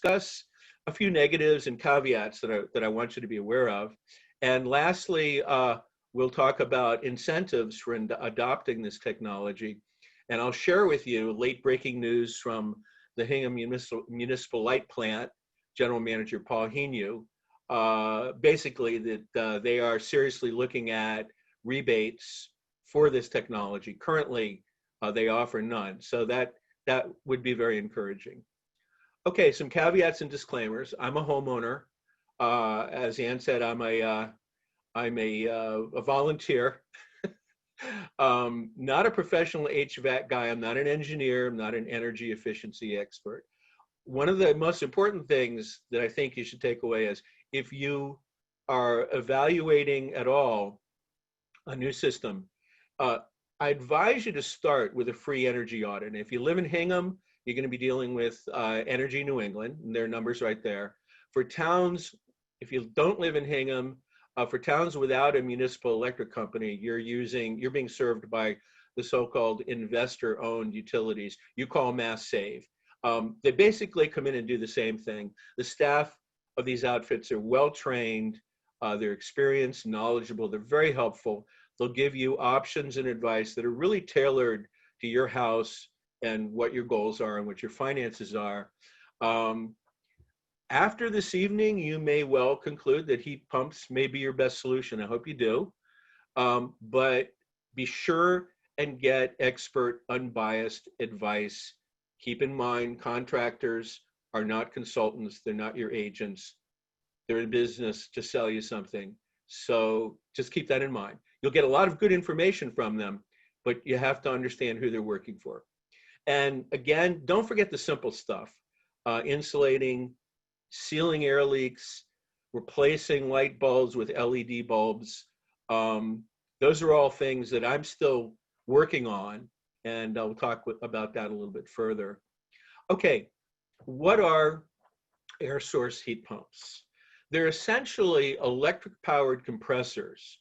discuss a few negatives and caveats that I want you to be aware of. And lastly, we'll talk about incentives for adopting this technology. And I'll share with you late breaking news from the Hingham Municipal Light Plant, General Manager Paul Hinu, basically that they are seriously looking at rebates for this technology. Currently, they offer none. So that would be very encouraging. Okay, some caveats and disclaimers. I'm a homeowner. As Ann said, I'm a volunteer. Not a professional HVAC guy. I'm not an engineer. I'm not an energy efficiency expert. One of the most important things that I think you should take away is if you are evaluating at all a new system, I advise you to start with a free energy audit. And if you live in Hingham, you're going to be dealing with Energy New England, and their numbers right there. For towns, if you don't live in Hingham, for towns without a municipal electric company, you're being served by the so-called investor-owned utilities. You call Mass Save. They basically come in and do the same thing. The staff of these outfits are well-trained, they're experienced, knowledgeable, they're very helpful. They'll give you options and advice that are really tailored to your house and what your goals are and what your finances are. After this evening, you may well conclude that heat pumps may be your best solution. I hope you do. But be sure and get expert, unbiased advice. Keep in mind, contractors are not consultants. They're not your agents. They're in business to sell you something. So just keep that in mind. You'll get a lot of good information from them, but you have to understand who they're working for. And again, don't forget the simple stuff. Insulating, sealing air leaks, replacing light bulbs with LED bulbs. Those are all things that I'm still working on, and I'll talk about that a little bit further. Okay, what are air source heat pumps? They're essentially electric-powered compressors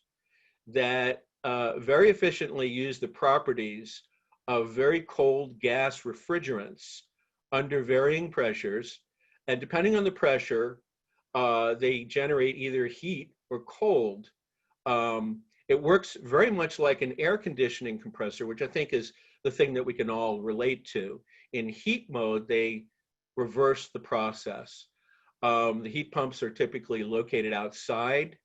that very efficiently use the properties of very cold gas refrigerants under varying pressures. And depending on the pressure, they generate either heat or cold. It works very much like an air conditioning compressor, which I think is the thing that we can all relate to. In heat mode, they reverse the process. The heat pumps are typically located outside.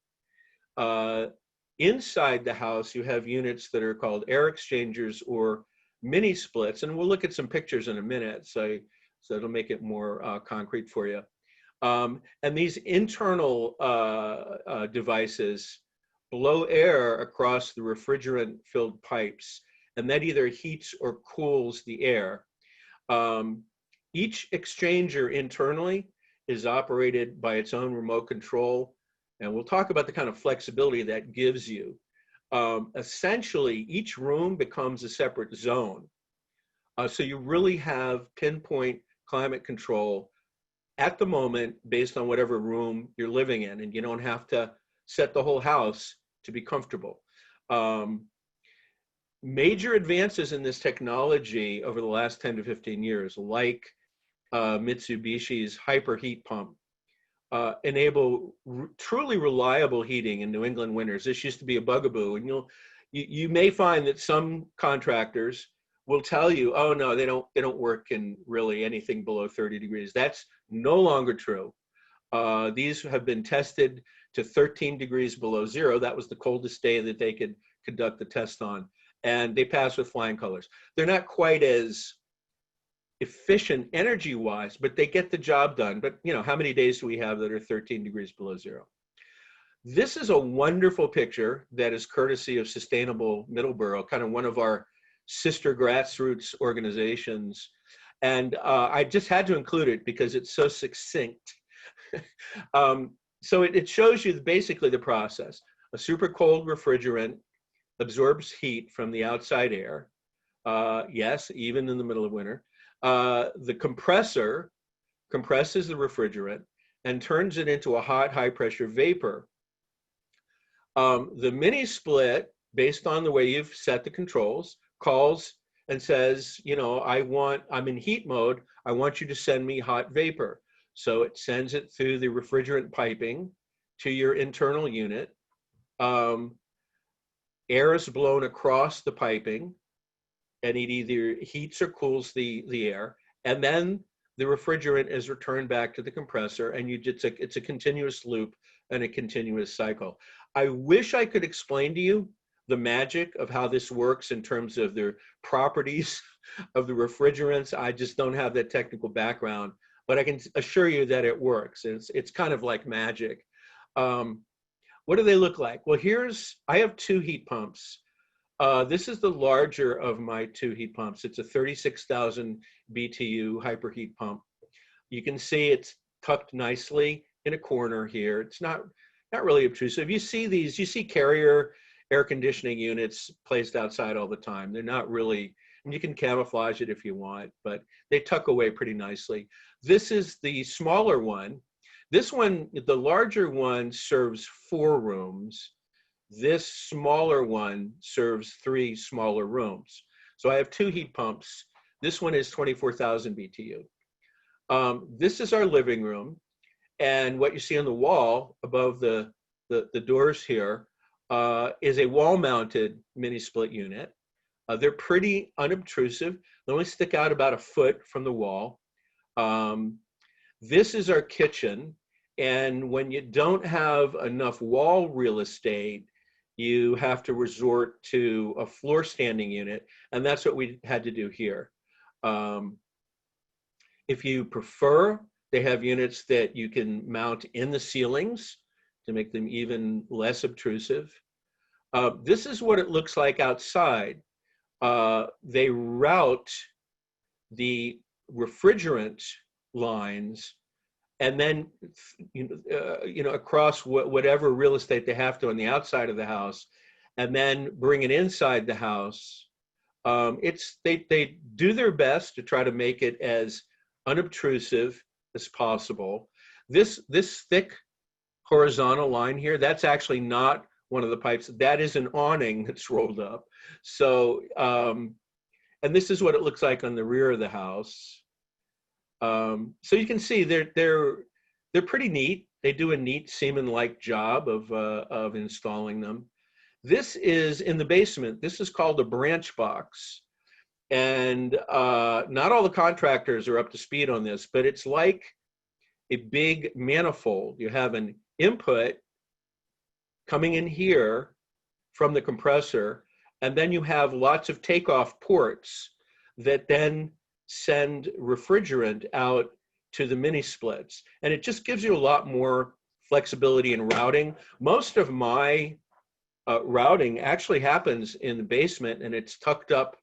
Inside the house, you have units that are called air exchangers or mini splits, and we'll look at some pictures in a minute, so it'll make it more concrete for you. And these internal devices blow air across the refrigerant-filled pipes, and that either heats or cools the air. Each exchanger internally is operated by its own remote control, and we'll talk about the kind of flexibility that gives you. Essentially, each room becomes a separate zone. So you really have pinpoint climate control at the moment based on whatever room you're living in, and you don't have to set the whole house to be comfortable. Major advances in this technology over the last 10 to 15 years, like Mitsubishi's Hyper Heat Pump, enable truly reliable heating in New England winters. This used to be a bugaboo, and you may find that some contractors will tell you, oh no, they don't work in really anything below 30 degrees. That's no longer true. These have been tested to 13 degrees below zero. That was the coldest day that they could conduct the test on, and they passed with flying colors. They're not quite as efficient energy-wise, but they get the job done. But you know, how many days do we have that are 13 degrees below zero? This is a wonderful picture that is courtesy of Sustainable Middleborough, kind of one of our sister grassroots organizations. And I just had to include it because it's so succinct. So it shows you basically the process. A super cold refrigerant absorbs heat from the outside air. Yes, even in the middle of winter. The compressor compresses the refrigerant and turns it into a hot, high pressure vapor. The mini split, based on the way you've set the controls, calls and says, you know, I'm in heat mode. I want you to send me hot vapor. So it sends it through the refrigerant piping to your internal unit. Um, Air is blown across the piping, and it either heats or cools the air, and then the refrigerant is returned back to the compressor, and it's a continuous loop and a continuous cycle. I wish I could explain to you the magic of how this works in terms of the properties of the refrigerants. I just don't have that technical background, but I can assure you that it works. It's kind of like magic. What do they look like? Well, I have two heat pumps. This is the larger of my two heat pumps. It's a 36,000 BTU hyperheat pump. You can see it's tucked nicely in a corner here. It's not really obtrusive. You see Carrier air conditioning units placed outside all the time. They're not really, and you can camouflage it if you want, but they tuck away pretty nicely. This is the smaller one. This one, the larger one, serves 4 rooms. This smaller one serves 3 smaller rooms. So I have 2 heat pumps. This one is 24,000 BTU. This is our living room. And what you see on the wall above the doors here is a wall-mounted mini split unit. They're pretty unobtrusive. They only stick out about 1 foot from the wall. This is our kitchen. And when you don't have enough wall real estate, you have to resort to a floor standing unit. And that's what we had to do here. If you prefer, they have units that you can mount in the ceilings to make them even less obtrusive. This is what it looks like outside. They route the refrigerant lines and then across whatever real estate they have to on the outside of the house, and then bring it inside the house. They do their best to try to make it as unobtrusive as possible. This thick horizontal line here, that's actually not one of the pipes. That is an awning that's rolled up. So, and this is what it looks like on the rear of the house. So you can see they're pretty neat. They do a neat Siemens-like job of installing them. This is in the basement. This is called a branch box. And not all the contractors are up to speed on this, but it's like a big manifold. You have an input coming in here from the compressor, and then you have lots of takeoff ports that then send refrigerant out to the mini splits. And it just gives you a lot more flexibility in routing. Most of my routing actually happens in the basement, and it's tucked up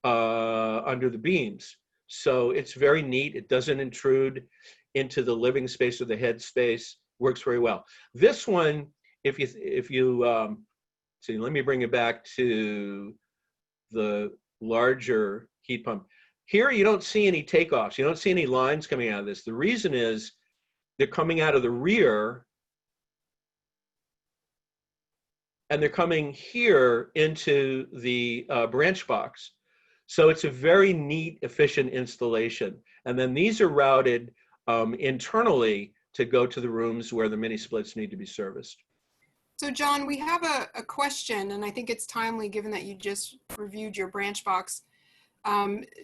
under the beams. So it's very neat. It doesn't intrude into the living space or the head space. Works very well. This one, if you see, let me bring it back to the larger heat pump. Here, you don't see any takeoffs. You don't see any lines coming out of this. The reason is they're coming out of the rear, and they're coming here into the branch box. So it's a very neat, efficient installation. And then these are routed internally to go to the rooms where the mini splits need to be serviced. So John, we have a question, and I think it's timely given that you just reviewed your branch box.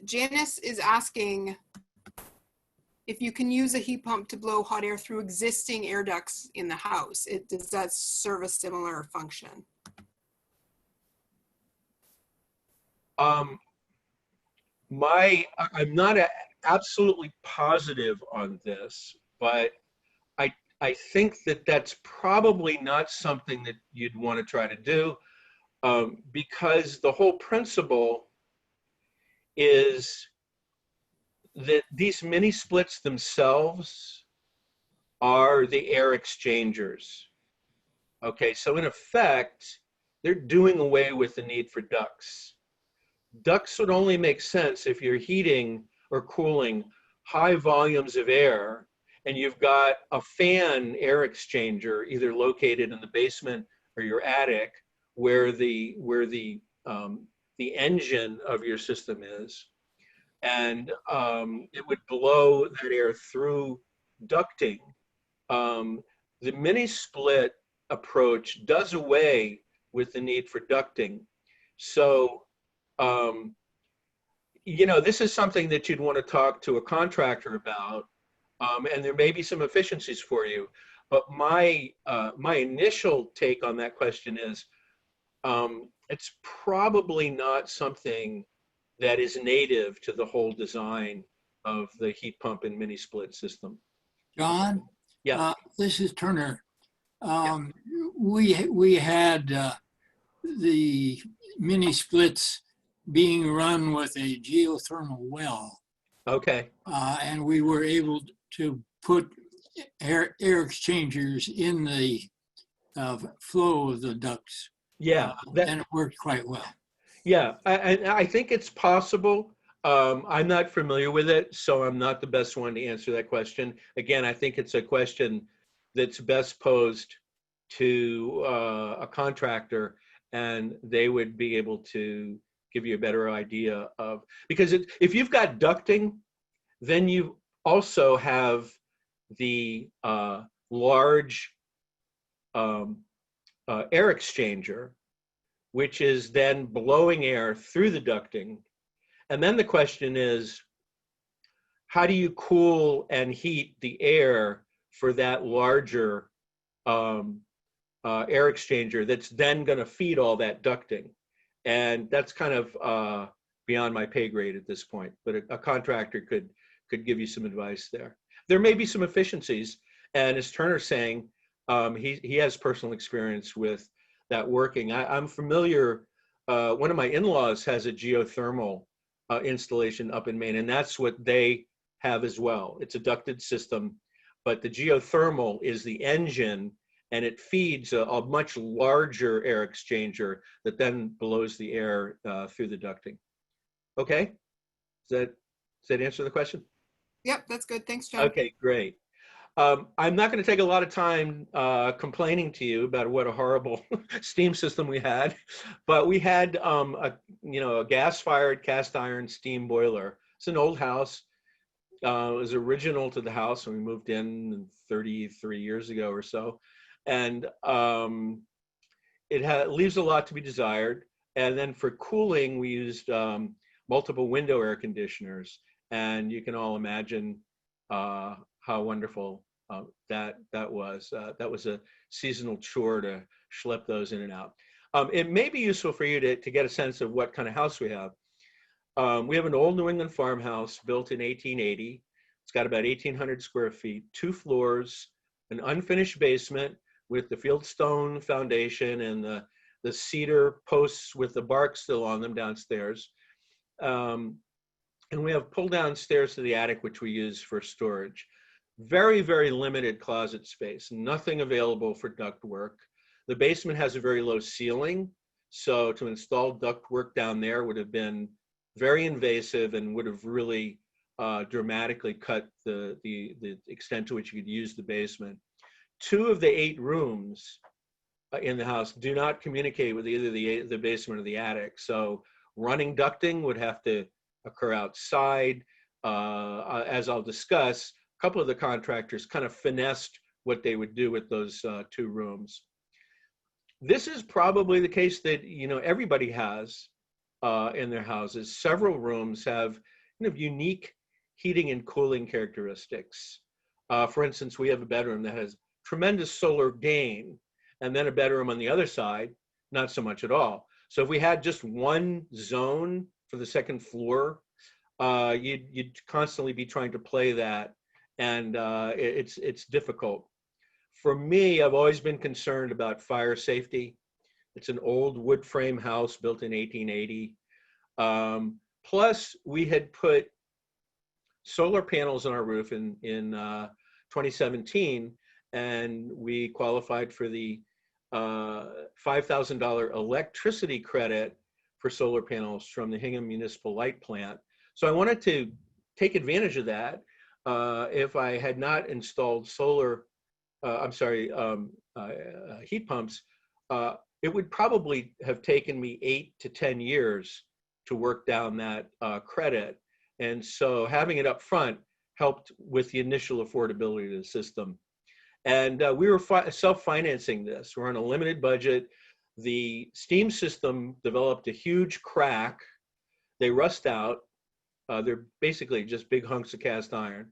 Janice is asking if you can use a heat pump to blow hot air through existing air ducts in the house. Does that serve a similar function? I'm not absolutely positive on this, but I think that that's probably not something that you'd want to try to do, because the whole principle is that these mini splits themselves are the air exchangers. Okay, so in effect, they're doing away with the need for ducts. Ducts would only make sense if you're heating or cooling high volumes of air, and you've got a fan air exchanger either located in the basement or your attic where the engine of your system is, and it would blow that air through ducting, the mini split approach does away with the need for ducting. So, this is something that you'd want to talk to a contractor about, and there may be some efficiencies for you. But my initial take on that question is, it's probably not something that is native to the whole design of the heat pump and mini split system. John, Yeah. this is Turner. Yeah. We had the mini splits being run with a geothermal well, Okay. and we were able to put air exchangers in the flow of the ducts. Yeah. And it worked quite well. Yeah. I think it's possible. I'm not familiar with it, so I'm not the best one to answer that question. Again, I think it's a question that's best posed to a contractor, and they would be able to give you a better idea of, because if you've got ducting, then you also have the large air exchanger, which is then blowing air through the ducting. And then the question is, how do you cool and heat the air for that larger air exchanger that's then going to feed all that ducting? And that's kind of beyond my pay grade at this point, but a contractor could give you some advice there. There may be some efficiencies, and as Turner's saying, he has personal experience with that working. I'm familiar, one of my in-laws has a geothermal installation up in Maine, and that's what they have as well. It's a ducted system, but the geothermal is the engine, and it feeds a much larger air exchanger that then blows the air through the ducting. Okay, does that answer the question? Yep, that's good. Thanks, John. Okay, great. I'm not going to take a lot of time complaining to you about what a horrible steam system we had, but we had a gas-fired cast iron steam boiler. It's an old house. It was original to the house when we moved in 33 years ago or so, and it leaves a lot to be desired. And then for cooling, we used multiple window air conditioners, and you can all imagine how wonderful that was. That was a seasonal chore to schlep those in and out. It may be useful for you to get a sense of what kind of house we have. We have an old New England farmhouse built in 1880. It's got about 1,800 square feet, 2 floors, an unfinished basement with the fieldstone foundation and the cedar posts with the bark still on them downstairs. And we have pull-down stairs to the attic, which we use for storage. Very, very limited closet space, nothing available for duct work. The basement has a very low ceiling, so to install duct work down there would have been very invasive and would have really dramatically cut the extent to which you could use the basement. 2 of the 8 rooms in the house do not communicate with either the basement or the attic, so running ducting would have to occur outside. As I'll discuss, a couple of the contractors kind of finessed what they would do with those 2 rooms. This is probably the case that everybody has in their houses. Several rooms have unique heating and cooling characteristics. For instance, we have a bedroom that has tremendous solar gain, and then a bedroom on the other side, not so much at all. So if we had just one zone for the second floor, you'd constantly be trying to play that, and it's difficult. For me, I've always been concerned about fire safety. It's an old wood frame house built in 1880. Plus, we had put solar panels on our roof in 2017, and we qualified for the $5,000 electricity credit for solar panels from the Hingham Municipal Light Plant. So I wanted to take advantage of that. If I had not installed heat pumps, it would probably have taken me 8 to 10 years to work down that credit. And so having it up front helped with the initial affordability of the system. And we were self-financing this. We're on a limited budget. The steam system developed a huge crack. They rust out. They're basically just big hunks of cast iron.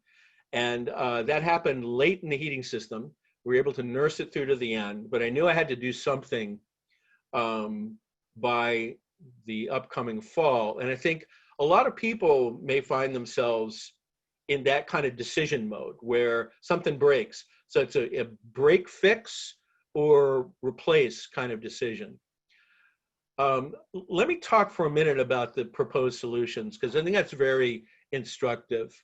And that happened late in the heating system. We were able to nurse it through to the end, but I knew I had to do something by the upcoming fall. And I think a lot of people may find themselves in that kind of decision mode where something breaks. So it's a break, fix, or replace kind of decision. Let me talk for a minute about the proposed solutions, because I think that's very instructive.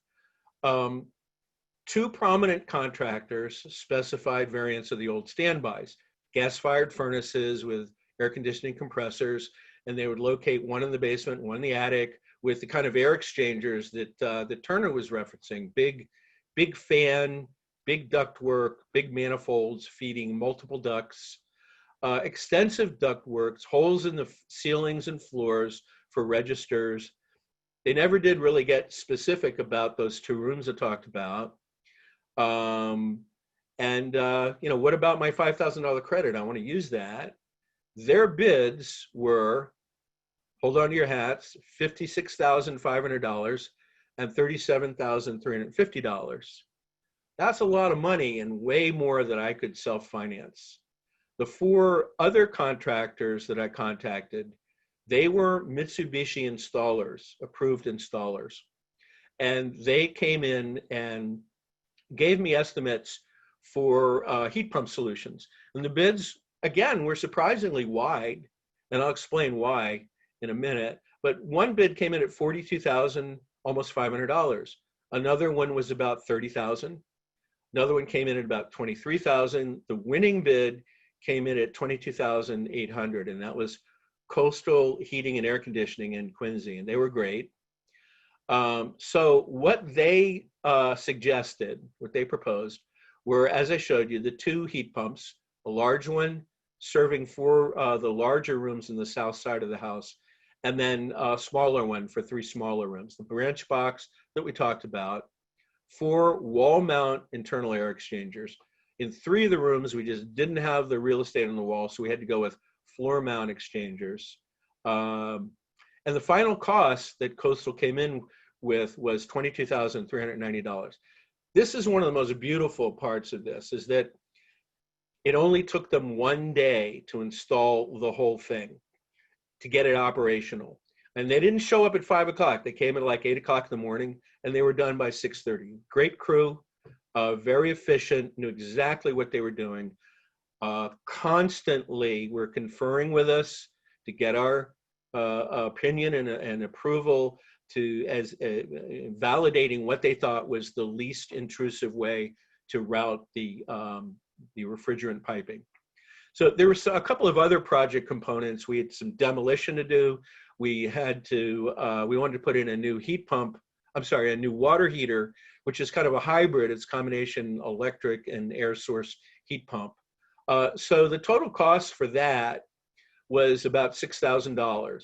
Two prominent contractors specified variants of the old standbys, gas-fired furnaces with air conditioning compressors, and they would locate one in the basement, one in the attic, with the kind of air exchangers that Turner was referencing, big fan, big ductwork, big manifolds feeding multiple ducts, extensive ductworks, holes in the ceilings and floors for registers. They never did really get specific about those two rooms I talked about. What about my $5,000 credit? I want to use that. Their bids were, hold on to your hats, $56,500 and $37,350. That's a lot of money and way more than I could self-finance. The four other contractors that I contacted, they were Mitsubishi installers, approved installers. And they came in and gave me estimates for heat pump solutions. And the bids, again, were surprisingly wide, and I'll explain why in a minute. But one bid came in at $42,000, almost $500. Another one was about $30,000. Another one came in at about $23,000. The winning bid came in at $22,800, and that was Coastal Heating and Air Conditioning in Quincy, and they were great. So what they suggested, what they proposed, were, as I showed you, the two heat pumps, a large one serving for the larger rooms in the south side of the house, and then a smaller one for three smaller rooms. The branch box that we talked about, 4 wall mount internal air exchangers. In 3 of the rooms, we just didn't have the real estate on the wall, so we had to go with floor mount exchangers. And the final cost that Coastal came in with was $22,390. This is one of the most beautiful parts of this, is that it only took them 1 day to install the whole thing, to get it operational. And they didn't show up at 5 o'clock. They came at like 8 o'clock in the morning, and they were done by 6:30. Great crew, very efficient, knew exactly what they were doing. Constantly were conferring with us to get our opinion and approval, to validating what they thought was the least intrusive way to route the refrigerant piping. So there was a couple of other project components. We had some demolition to do. We had to, we wanted to put in a new heat pump, a new water heater, which is kind of a hybrid. It's combination electric and air source heat pump. So the total cost for that was about $6,000.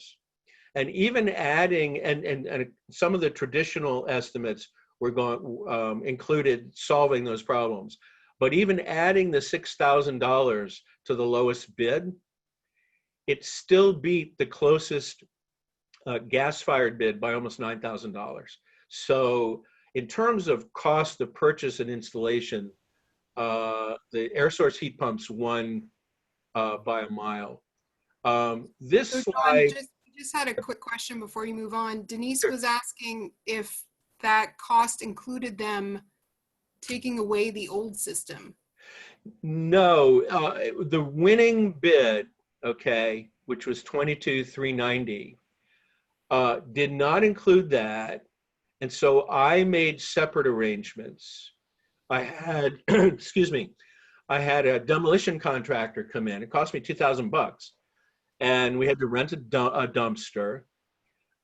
And even adding, and some of the traditional estimates were included solving those problems. But even adding the $6,000 to the lowest bid, it still beat the closest gas-fired bid by almost $9,000. So in terms of cost of purchase and installation, the air source heat pumps won by a mile. This So slide. John, just had a quick question before you move on. Denise was asking if that cost included them taking away the old system. No, the winning bid, okay, which was $22,390, did not include that. And so I made separate arrangements. I had, excuse me, I had a demolition contractor come in. It cost me $2,000. And we had to rent a dumpster.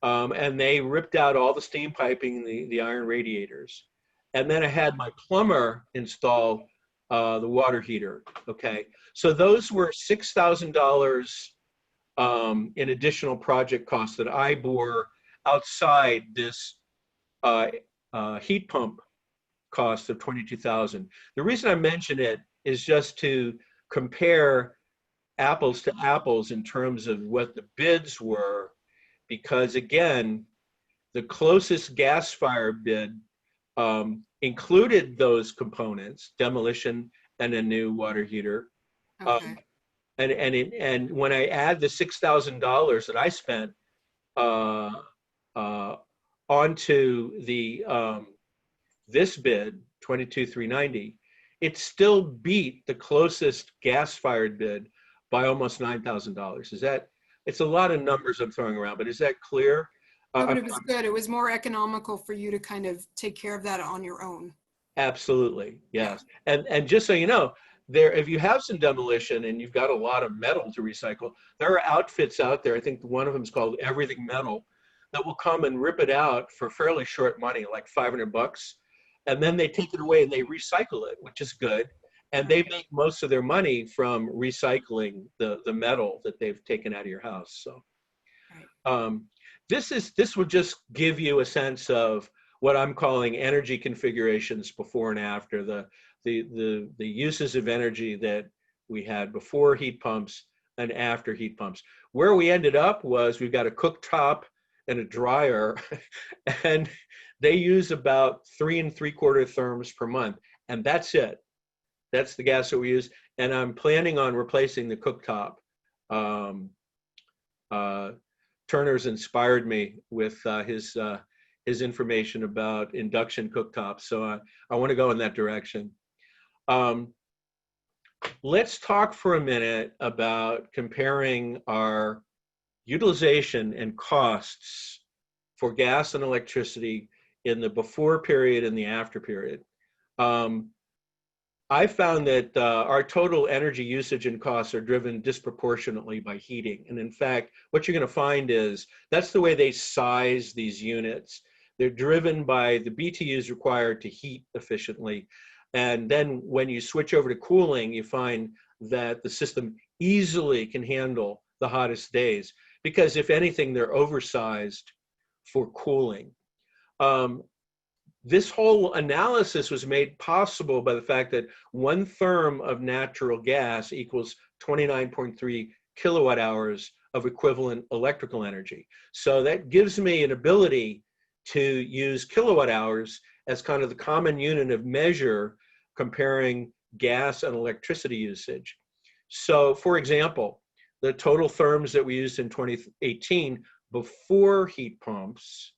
And they ripped out all the steam piping, the iron radiators. And then I had my plumber install the water heater, okay? So those were $6,000 in additional project costs that I bore outside this heat pump cost of 22,000. The reason I mention it is just to compare apples to apples in terms of what the bids were, because again, the closest gas-fired bid included those components, demolition and a new water heater. Okay. And when I add the $6,000 that I spent onto the this bid, 22,390, it still beat the closest gas-fired bid by almost $9,000. Is that? It's a lot of numbers I'm throwing around, but is that clear? No, but it was good. It was more economical for you to kind of take care of that on your own. Absolutely, yes. And just so you know, there, if you have some demolition and you've got a lot of metal to recycle, there are outfits out there. I think one of them is called Everything Metal, that will come and rip it out for fairly short money, like $500, and then they take it away and they recycle it, which is good. And they make most of their money from recycling the metal that they've taken out of your house. So. This would just give you a sense of what I'm calling energy configurations before and after, the uses of energy that we had before heat pumps and after heat pumps. Where we ended up was we've got a cooktop and a dryer, and they use about 3 3/4 therms per month, and that's it. That's the gas that we use, and I'm planning on replacing the cooktop. Turner's inspired me with his information about induction cooktops, so I want to go in that direction. Let's talk for a minute about comparing our utilization and costs for gas and electricity in the before period and the after period. I found that our total energy usage and costs are driven disproportionately by heating. And in fact, what you're going to find is that's the way they size these units. They're driven by the BTUs required to heat efficiently. And then when you switch over to cooling, you find that the system easily can handle the hottest days, because if anything, they're oversized for cooling. This whole analysis was made possible by the fact that 1 therm of natural gas equals 29.3 kilowatt hours of equivalent electrical energy. So that gives me an ability to use kilowatt hours as kind of the common unit of measure comparing gas and electricity usage. So for example, the total therms that we used in 2018 before heat pumps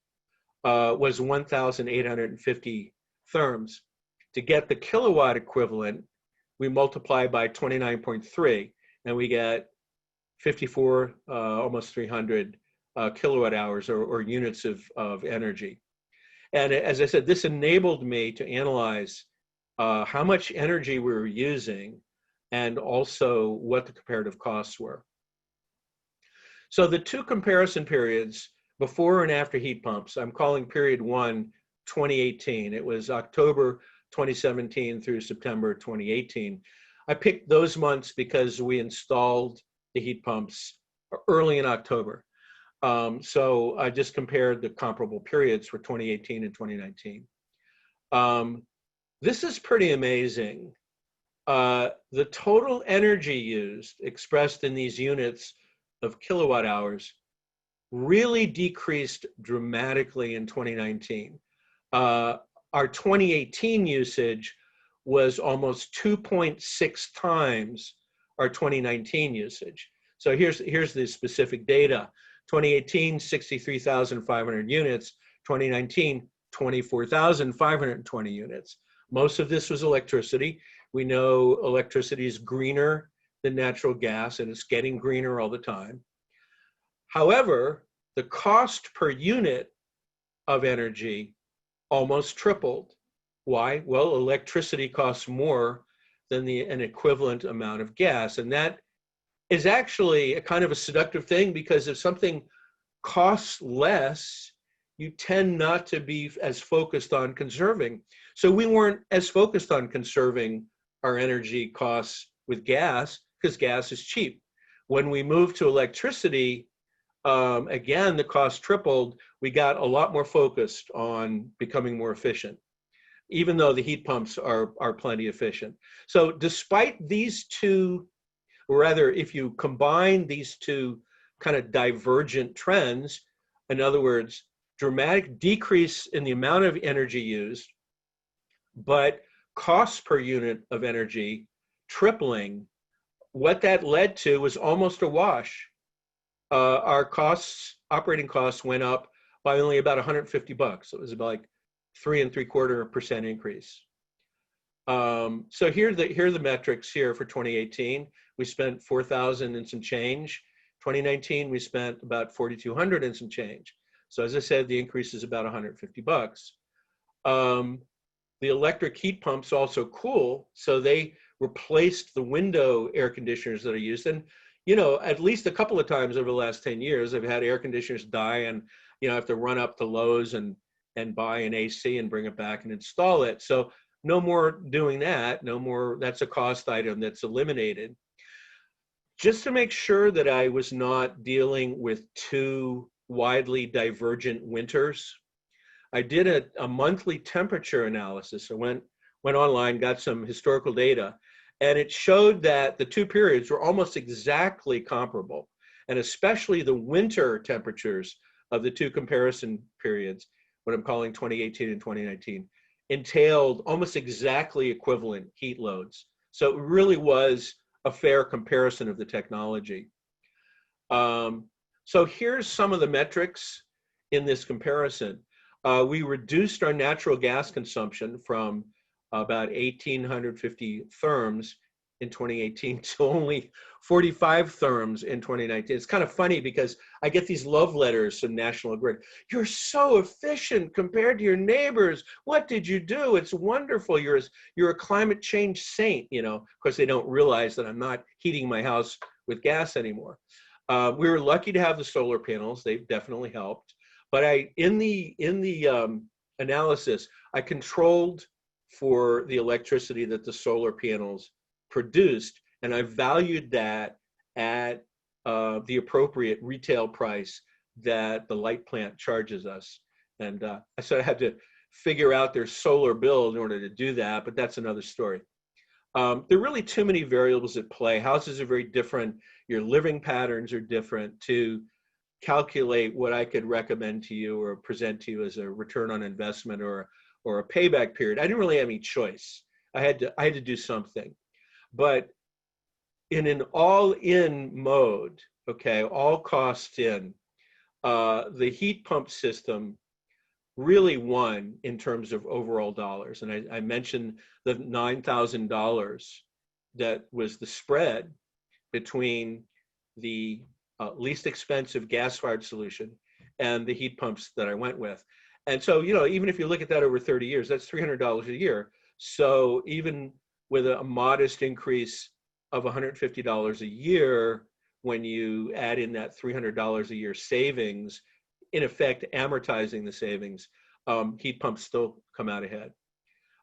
was 1,850 therms. To get the kilowatt equivalent, we multiply by 29.3, and we get 54, almost 300 kilowatt hours or units of energy. And as I said, this enabled me to analyze how much energy we were using and also what the comparative costs were. So the two comparison periods, before and after heat pumps, I'm calling period 1 2018. It was October 2017 through September 2018. I picked those months because we installed the heat pumps early in October. So I just compared the comparable periods for 2018 and 2019. This is pretty amazing. The total energy used, expressed in these units of kilowatt hours, really decreased dramatically in 2019. Our 2018 usage was almost 2.6 times our 2019 usage. So here's the specific data. 2018, 63,500 units. 2019, 24,520 units. Most of this was electricity. We know electricity is greener than natural gas, and it's getting greener all the time. However, the cost per unit of energy almost tripled. Why? Well, electricity costs more than an equivalent amount of gas. And that is actually a kind of a seductive thing, because if something costs less, you tend not to be as focused on conserving. So we weren't as focused on conserving our energy costs with gas, because gas is cheap. When we moved to electricity, again, the cost tripled. We got a lot more focused on becoming more efficient. even though the heat pumps are plenty efficient. So despite these two, or rather, if you combine these two kind of divergent trends, in other words, dramatic decrease in the amount of energy used, but cost per unit of energy tripling, what that led to was almost a wash. Our costs, operating costs, went up by only about $150. It was about like 3.75% increase. So here are the metrics here for 2018. We spent 4,000 and some change. 2019, we spent about 4,200 and some change. So as I said, the increase is about $150. The electric heat pumps also cool, so they replaced the window air conditioners that are used. And you know, at least a couple of times over the last 10 years, I've had air conditioners die, and you know, I have to run up to Lowe's and buy an AC and bring it back and install it. So no more doing that. No more. That's a cost item that's eliminated. Just to make sure that I was not dealing with two widely divergent winters, I did a monthly temperature analysis. I went online, got some historical data, and it showed that the two periods were almost exactly comparable. And especially the winter temperatures of the two comparison periods, what I'm calling 2018 and 2019, entailed almost exactly equivalent heat loads. So it really was a fair comparison of the technology. So here's some of the metrics in this comparison. We reduced our natural gas consumption from about 1,850 therms in 2018 to only 45 therms in 2019. It's kind of funny because I get these love letters from National Grid. You're so efficient compared to your neighbors. What did you do? It's wonderful. You're a climate change saint. You know, of course, they don't realize that I'm not heating my house with gas anymore. We were lucky to have the solar panels. They've definitely helped. But in the analysis, I controlled for the electricity that the solar panels produced, and I valued that at the appropriate retail price that the light plant charges us. And I sort of had to figure out their solar bill in order to do that, but that's another story. There are really too many variables at play. Houses are very different. Your living patterns are different to calculate what I could recommend to you or present to you as a return on investment or a payback period. I didn't really have any choice. I had to do something. But in an all-in mode, okay, all costs in, the heat pump system really won in terms of overall dollars. And I mentioned the $9,000 that was the spread between the least expensive gas-fired solution and the heat pumps that I went with. And so, you know, even if you look at that over 30 years, that's $300 a year. So even with a modest increase of $150 a year, when you add in that $300 a year savings, in effect amortizing the savings, heat pumps still come out ahead.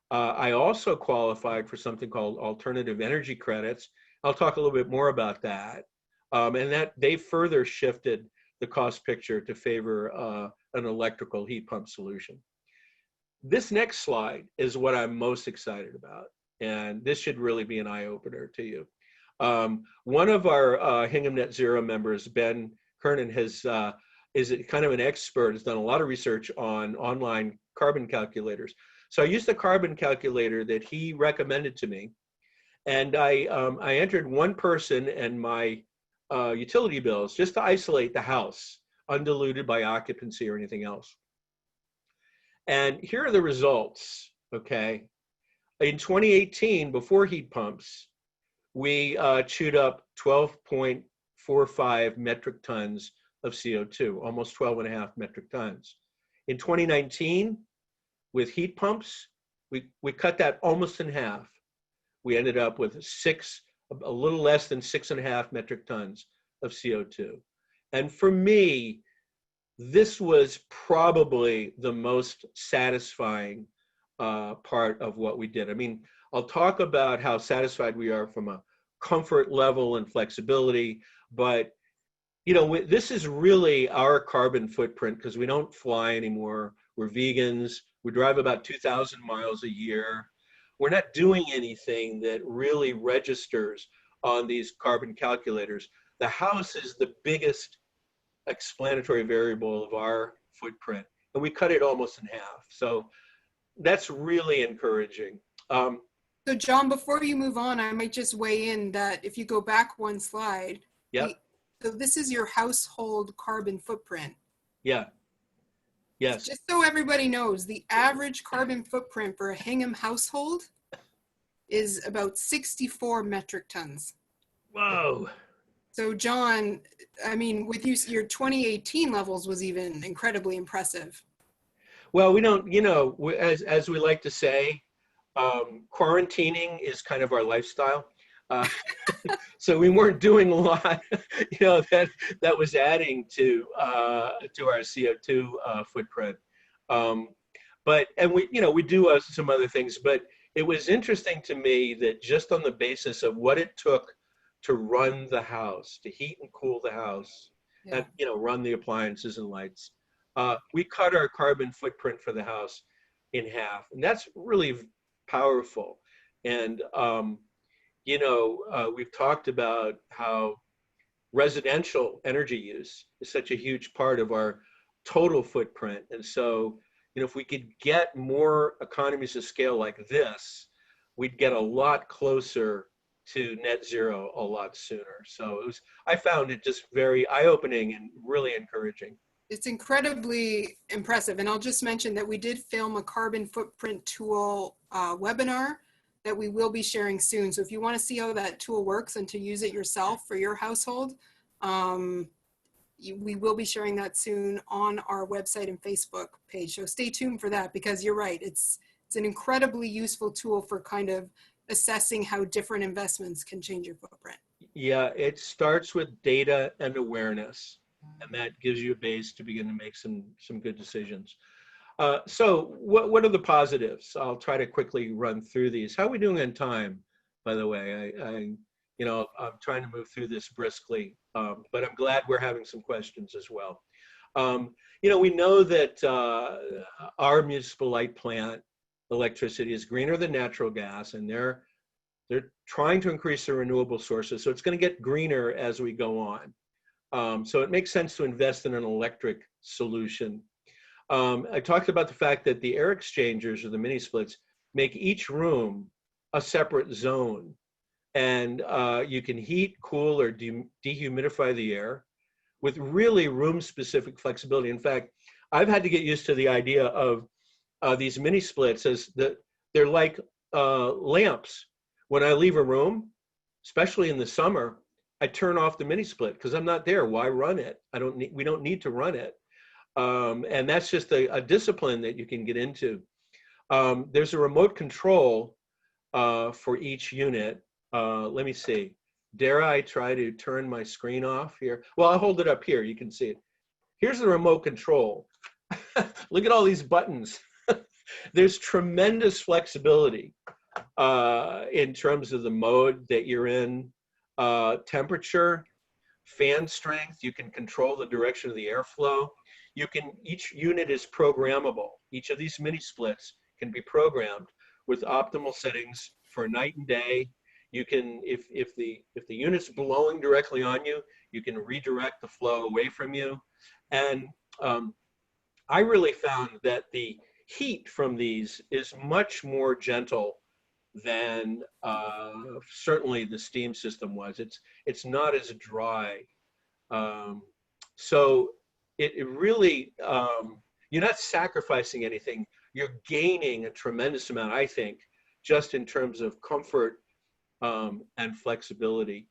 I also qualified for something called alternative energy credits. I'll talk a little bit more about that. And that they further shifted the cost picture to favor an electrical heat pump solution. This next slide is what I'm most excited about. And this should really be an eye-opener to you. One of our Hingham Net Zero members, Ben Kernan, is kind of an expert, has done a lot of research on online carbon calculators. So I used the carbon calculator that he recommended to me. And I entered one person and my utility bills just to isolate the house, undiluted by occupancy or anything else. And here are the results, okay? In 2018, before heat pumps, we chewed up 12.45 metric tons of CO2, almost 12.5 metric tons. In 2019, with heat pumps, we cut that almost in half. We ended up with a little less than 6.5 metric tons of CO2. And for me, this was probably the most satisfying part of what we did. I mean, I'll talk about how satisfied we are from a comfort level and flexibility, but you know, this is really our carbon footprint because we don't fly anymore. We're vegans. We drive about 2,000 miles a year. We're not doing anything that really registers on these carbon calculators. The house is the biggest explanatory variable of our footprint, and we cut it almost in half. So that's really encouraging. So John, before you move on, I might just weigh in that if you go back one slide, Yep. so this is your household carbon footprint. Yeah. Yes. Just so everybody knows, the average carbon footprint for a Hingham household is about 64 metric tons. Whoa. So John, I mean, with you, your 2018 levels was even incredibly impressive. Well, we don't, as we like to say, quarantining is kind of our lifestyle. So we weren't doing a lot, that was adding to our CO2 footprint. And we do some other things, but it was interesting to me that just on the basis of what it took to run the house, to heat and cool the house, Yeah. and run the appliances and lights, we cut our carbon footprint for the house in half, and that's really powerful. And we've talked about how residential energy use is such a huge part of our total footprint, and so if we could get more economies of scale like this, we'd get a lot closer to net zero a lot sooner. So I found it just very eye-opening and really encouraging. It's incredibly impressive. And I'll just mention that we did film a carbon footprint tool webinar that we will be sharing soon. So if you want to see how that tool works and to use it yourself for your household, we will be sharing that soon on our website and Facebook page. So stay tuned for that, because you're right. It's an incredibly useful tool for kind of assessing how different investments can change your footprint. Yeah, it starts with data and awareness, and that gives you a base to begin to make some good decisions. So what are the positives? I'll try to quickly run through these. How are we doing on time, by the way? I'm trying to move through this briskly, but I'm glad we're having some questions as well. We know that our municipal light plant electricity is greener than natural gas, and they're trying to increase their renewable sources. So it's going to get greener as we go on. So it makes sense to invest in an electric solution. I talked about the fact that the air exchangers, or the mini splits, make each room a separate zone. And you can heat, cool, or dehumidify the air with really room-specific flexibility. In fact, I've had to get used to the idea of these mini splits as they're like lamps. When I leave a room, especially in the summer, I turn off the mini split because I'm not there. Why run it? We don't need to run it. And that's just a discipline that you can get into. There's a remote control for each unit. Let me see. Dare I try to turn my screen off here? Well, I'll hold it up here. You can see it. Here's the remote control. Look at all these buttons. There's tremendous flexibility in terms of the mode that you're in, temperature, fan strength. You can control the direction of the airflow. Each unit is programmable. Each of these mini splits can be programmed with optimal settings for night and day. You can, if the unit's blowing directly on you, you can redirect the flow away from you. And I really found that the heat from these is much more gentle than certainly the steam system was. It's not as dry. So it really, you're not sacrificing anything. You're gaining a tremendous amount, I think, just in terms of comfort and flexibility.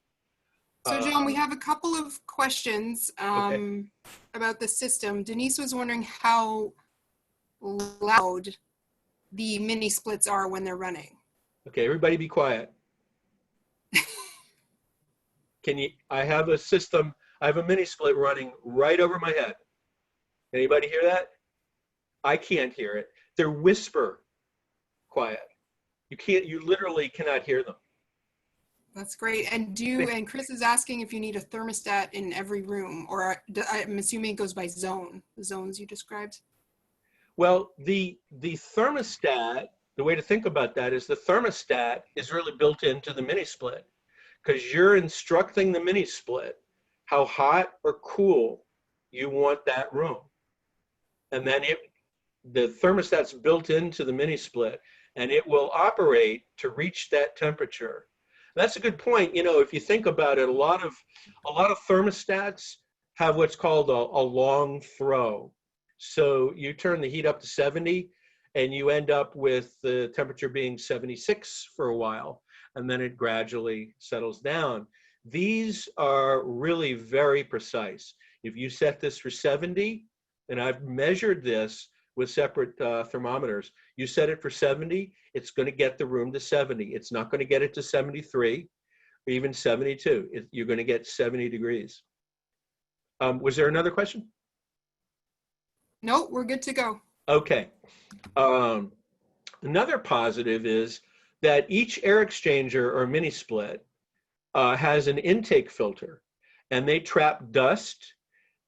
So John, we have a couple of questions Okay. about the system. Denise was wondering how loud the mini splits are when they're running. Okay, everybody be quiet. I have a system, I have a mini split running right over my head. Anybody hear that? I can't hear it. They're whisper quiet. You literally cannot hear them. That's great. And Chris is asking if you need a thermostat in every room, or I'm assuming it goes by zone, the zones you described. Well, the thermostat, the way to think about that is the thermostat is really built into the mini split because you're instructing the mini split how hot or cool you want that room. And then the thermostat's built into the mini split and it will operate to reach that temperature. That's a good point. You know, if you think about it, a lot of thermostats have what's called a long throw. So you turn the heat up to 70 and you end up with the temperature being 76 for a while, and then it gradually settles down. These are really very precise. If you set this for 70, and I've measured this with separate thermometers, you set it for 70, it's going to get the room to 70. It's not going to get it to 73 or even 72. You're going to get 70 degrees. Was there another question? Nope, we're good to go. Okay. Another positive is that each air exchanger or mini split has an intake filter, and they trap dust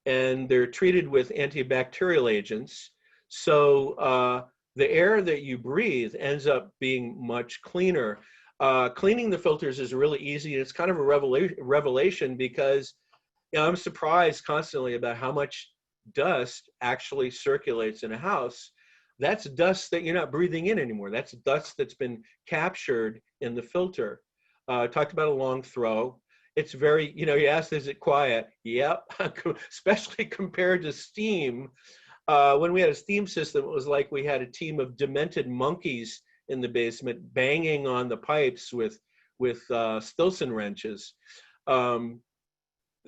and they're treated with antibacterial agents. So the air that you breathe ends up being much cleaner. Cleaning the filters is really easy. It's kind of a revelation because I'm surprised constantly about how much dust actually circulates in a house. That's dust that you're not breathing in anymore. That's dust that's been captured in the filter. Talked about a long throw. It's very, you asked, is it quiet? Yep, especially compared to steam. When we had a steam system, it was like we had a team of demented monkeys in the basement banging on the pipes with Stilson wrenches.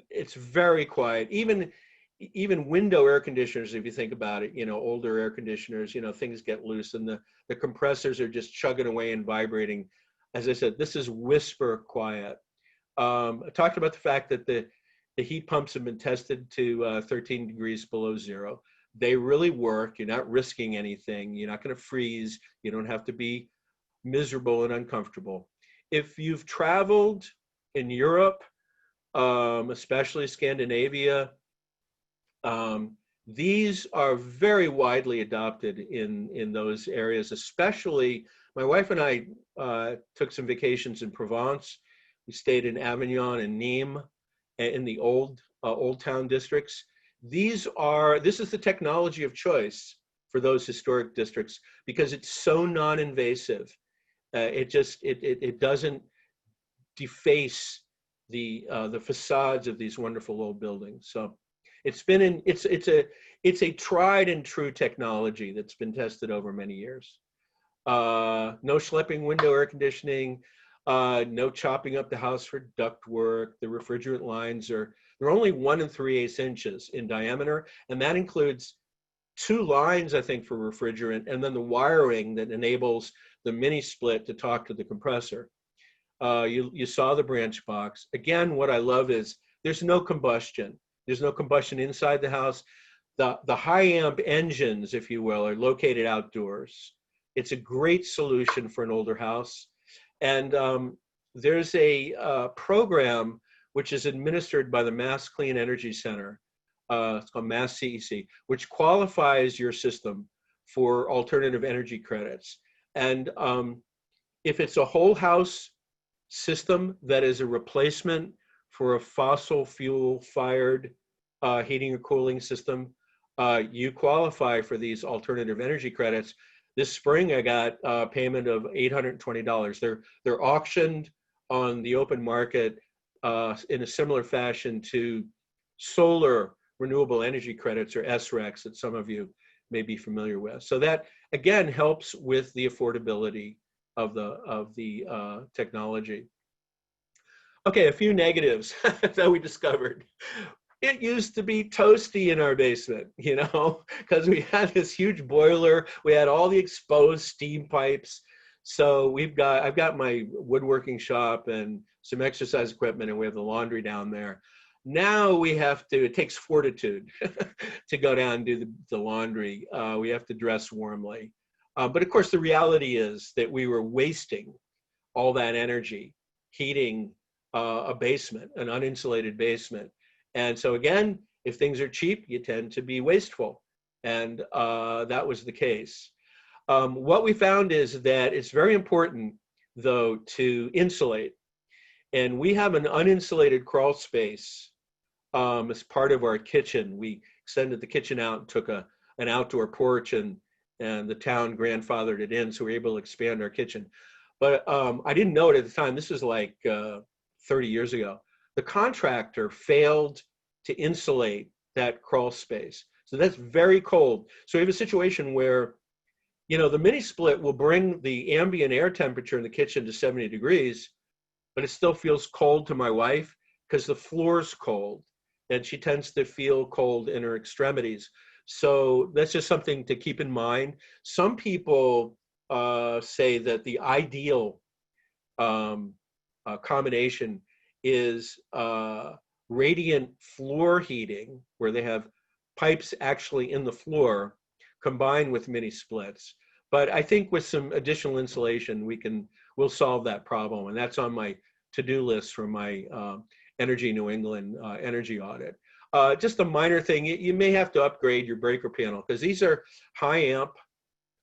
It's very quiet. Even window air conditioners, if you think about it, older air conditioners, things get loose and the compressors are just chugging away and vibrating. As I said, this is whisper quiet. I talked about the fact that the heat pumps have been tested to 13 degrees below zero. They really work. You're not risking anything. You're not going to freeze. You don't have to be miserable and uncomfortable. If you've traveled in Europe, especially Scandinavia, these are very widely adopted in those areas. Especially, my wife and I took some vacations in Provence. We stayed in Avignon and Nîmes in the old town districts. This is the technology of choice for those historic districts because it's so non-invasive. It doesn't deface the facades of these wonderful old buildings. So it's a tried and true technology that's been tested over many years. No schlepping window air conditioning, no chopping up the house for duct work. The refrigerant lines they're only 1 3/8 inches in diameter, and that includes 2 lines, I think, for refrigerant, and then the wiring that enables the mini split to talk to the compressor. You saw the branch box. Again, what I love is there's no combustion. There's no combustion inside the house. The high amp engines, if you will, are located outdoors. It's a great solution for an older house. And there's a program which is administered by the Mass Clean Energy Center. It's called Mass CEC, which qualifies your system for alternative energy credits. And if it's a whole house system that is a replacement for a fossil fuel fired heating or cooling system, you qualify for these alternative energy credits. This spring, I got a payment of $820. They're auctioned on the open market in a similar fashion to solar renewable energy credits, or SRECs, that some of you may be familiar with. So that again helps with the affordability of the technology. Okay, a few negatives that we discovered. It used to be toasty in our basement, because we had this huge boiler. We had all the exposed steam pipes. So I've got my woodworking shop and some exercise equipment, and we have the laundry down there. Now it takes fortitude to go down and do the laundry. We have to dress warmly. But of course, the reality is that we were wasting all that energy heating a basement, an uninsulated basement. And so again, if things are cheap, you tend to be wasteful. And that was the case. What we found is that it's very important, though, to insulate. And we have an uninsulated crawl space as part of our kitchen. We extended the kitchen out and took an outdoor porch, and the town grandfathered it in, so we were able to expand our kitchen. But I didn't know it at the time. This was like 30 years ago. The contractor failed to insulate that crawl space. So that's very cold. So we have a situation where, you know, the mini split will bring the ambient air temperature in the kitchen to 70 degrees, but it still feels cold to my wife because the floor's cold and she tends to feel cold in her extremities. So that's just something to keep in mind. Some people say that the ideal combination is radiant floor heating, where they have pipes actually in the floor combined with mini splits. But I think with some additional insulation, we'll solve that problem. And that's on my to-do list for my Energy New England energy audit. Just a minor thing, you may have to upgrade your breaker panel because these are high amp,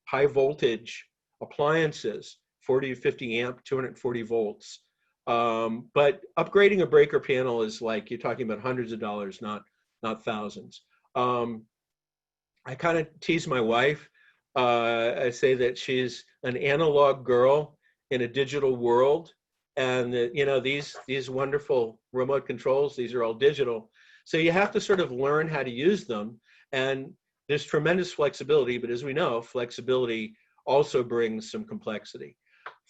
high voltage appliances, 40 to 50 amp, 240 volts. But upgrading a breaker panel is like, you're talking about hundreds of dollars, not thousands. I kind of tease my wife. I say that she's an analog girl in a digital world. And you know, these wonderful remote controls, these are all digital. So you have to sort of learn how to use them. And there's tremendous flexibility, but as we know, flexibility also brings some complexity.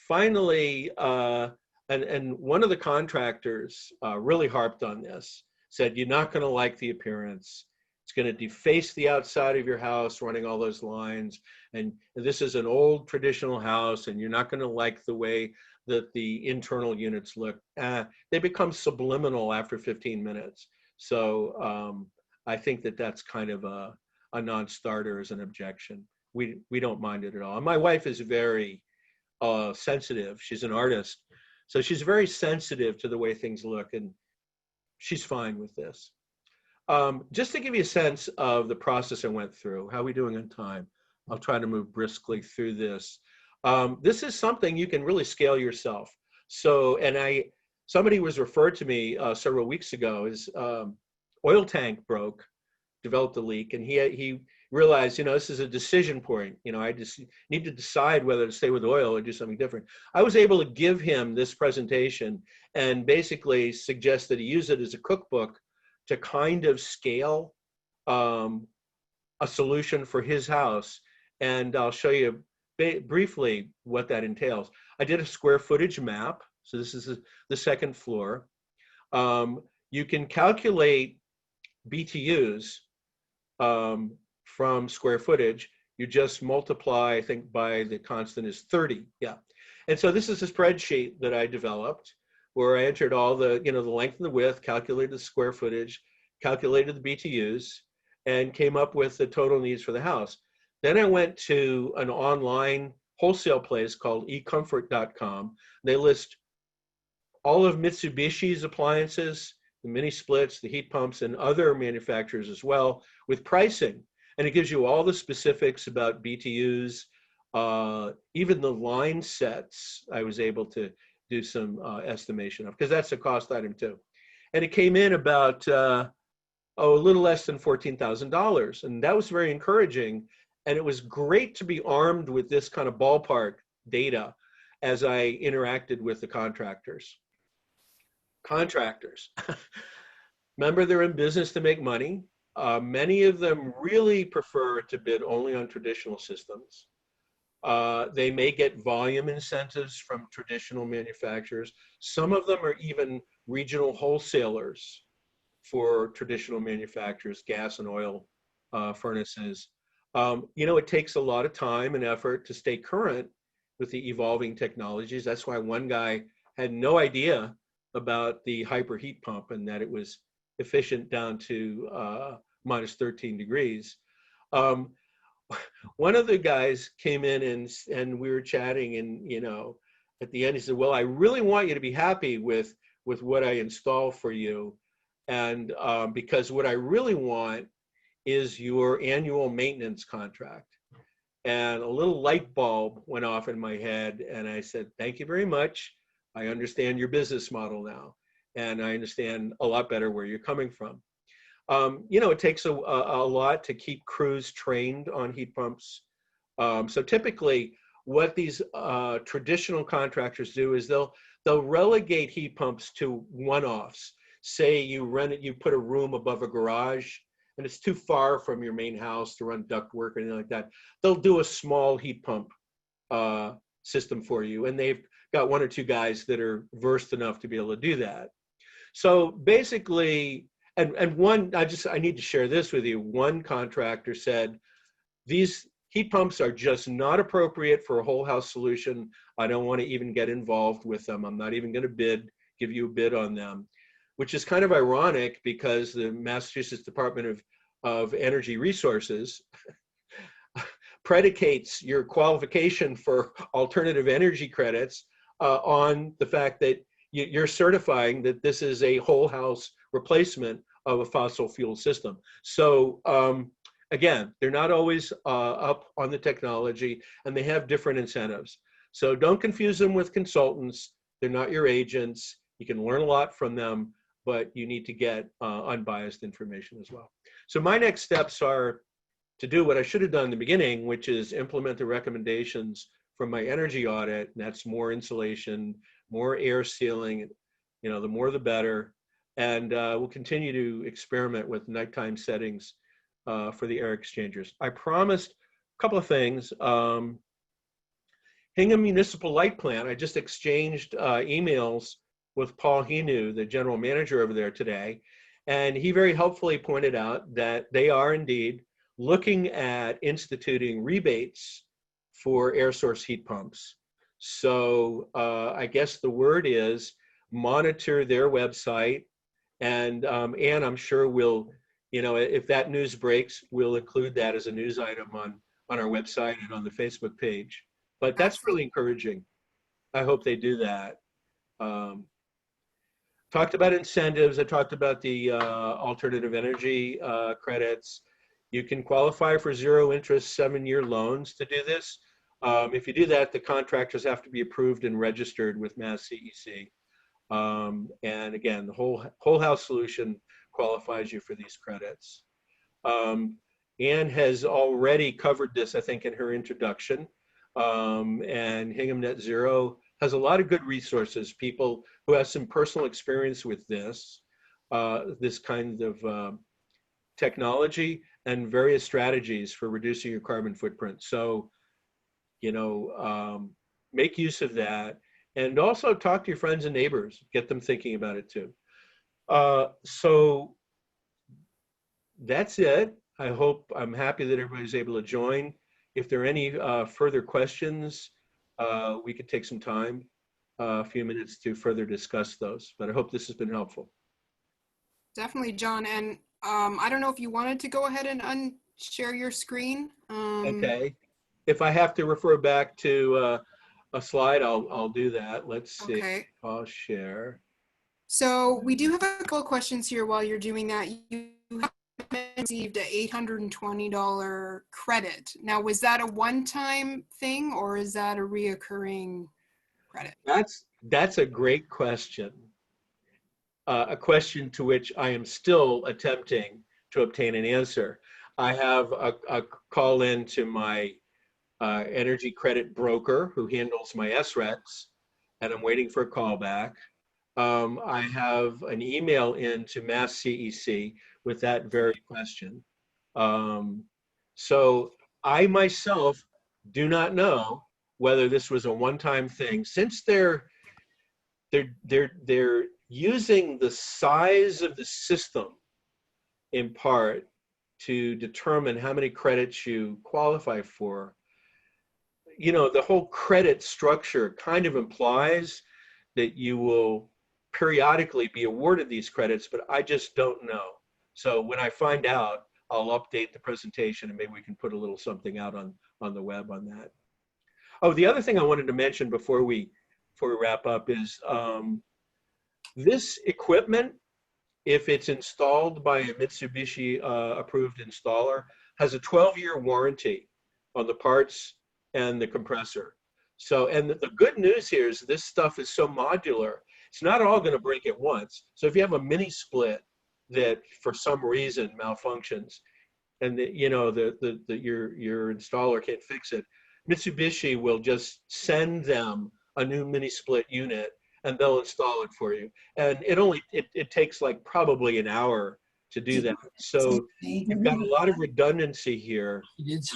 Finally, and one of the contractors really harped on this, said, you're not going to like the appearance. It's going to deface the outside of your house, running all those lines. And this is an old traditional house, and you're not going to like the way that the internal units look. They become subliminal after 15 minutes. So I think that that's kind of a non-starter as an objection. We don't mind it at all. And my wife is very sensitive. She's an artist. So she's very sensitive to the way things look, and she's fine with this. Just to give you a sense of the process I went through, how are we doing on time? I'll try to move briskly through this. This is something you can really scale yourself. So, and somebody was referred to me several weeks ago. His oil tank broke, developed a leak, and he realized, you know, this is a decision point. You know, I just need to decide whether to stay with oil or do something different. I was able to give him this presentation and basically suggest that he use it as a cookbook to kind of scale a solution for his house. And I'll show you briefly what that entails. I did a square footage map. So this is the second floor. You can calculate BTUs from square footage. You just multiply, I think, by the constant is 30. Yeah. And so this is a spreadsheet that I developed where I entered all the, you know, the length and the width, calculated the square footage, calculated the BTUs, and came up with the total needs for the house. Then I went to an online wholesale place called ecomfort.com. They list all of Mitsubishi's appliances, the mini splits, the heat pumps, and other manufacturers as well, with pricing. And it gives you all the specifics about BTUs, even the line sets I was able to do some estimation of, because that's a cost item too. And it came in about a little less than $14,000. And that was very encouraging. And it was great to be armed with this kind of ballpark data as I interacted with the contractors. Remember, they're in business to make money. Many of them really prefer to bid only on traditional systems. They may get volume incentives from traditional manufacturers. Some of them are even regional wholesalers for traditional manufacturers, gas and oil furnaces. You know, it takes a lot of time and effort to stay current with the evolving technologies. That's why one guy had no idea about the hyper heat pump and that it was efficient down to minus 13 degrees. One of the guys came in and we were chatting, and, you know, at the end he said, well, I really want you to be happy with what I install for you. And because what I really want is your annual maintenance contract. And a little light bulb went off in my head, and I said, thank you very much. I understand your business model now, and I understand a lot better where you're coming from. It takes a lot to keep crews trained on heat pumps. So typically, what these traditional contractors do is they'll relegate heat pumps to one-offs. Say you put a room above a garage, and it's too far from your main house to run ductwork or anything like that. They'll do a small heat pump system for you, and they've got one or two guys that are versed enough to be able to do that. So basically, I need to share this with you. One contractor said, these heat pumps are just not appropriate for a whole house solution. I don't want to even get involved with them. I'm not even going to give you a bid on them, which is kind of ironic because the Massachusetts Department of Energy Resources predicates your qualification for alternative energy credits on the fact that you're certifying that this is a whole house replacement of a fossil fuel system. So again, they're not always up on the technology, and they have different incentives. So don't confuse them with consultants. They're not your agents. You can learn a lot from them, but you need to get unbiased information as well. So my next steps are to do what I should have done in the beginning, which is implement the recommendations from my energy audit, and that's more insulation, more air sealing, the more the better. And we'll continue to experiment with nighttime settings for the air exchangers. I promised a couple of things. Hingham Municipal Light Plant, I just exchanged emails with Paul Hinu, the general manager over there today, and he very helpfully pointed out that they are indeed looking at instituting rebates for air source heat pumps. So I guess the word is monitor their website, and I'm sure we'll, if that news breaks, we'll include that as a news item on our website and on the Facebook page. But that's really encouraging. I hope they do that. Talked about incentives. I talked about the alternative energy credits. You can qualify for zero interest 7-year loans to do this. If you do that, the contractors have to be approved and registered with Mass CEC. And again, the whole house solution qualifies you for these credits. Anne has already covered this, I think, in her introduction. And Hingham Net Zero has a lot of good resources, people who have some personal experience with this kind of technology and various strategies for reducing your carbon footprint. So, make use of that, and also talk to your friends and neighbors, get them thinking about it too. So that's it. I'm happy that everybody's able to join. If there are any further questions, we could take some time, a few minutes to further discuss those, but I hope this has been helpful. Definitely, John. And I don't know if you wanted to go ahead and unshare your screen. Okay. If I have to refer back to a slide, I'll do that. Let's see. Okay. I'll share. So we do have a couple of questions here while you're doing that. You have received an $820 credit. Now, was that a one-time thing, or is that a reoccurring credit? That's a great question. A question to which I am still attempting to obtain an answer. I have a call in to my energy credit broker who handles my SRECs, and I'm waiting for a call back. I have an email in to Mass CEC with that very question. So I myself do not know whether this was a one-time thing. Since they're using the size of the system in part to determine how many credits you qualify for. The whole credit structure kind of implies that you will periodically be awarded these credits, but I just don't know. So when I find out, I'll update the presentation, and maybe we can put a little something out on the web on that. Oh, the other thing I wanted to mention before we wrap up is this equipment if it's installed by a Mitsubishi approved installer, has a 12-year warranty on the parts and the compressor. So, and the good news here is this stuff is so modular, it's not all going to break at once. So if you have a mini split that for some reason malfunctions and your installer can't fix it, Mitsubishi will just send them a new mini split unit and they'll install it for you. And it takes like probably an hour to do that. So you've got a lot of redundancy here,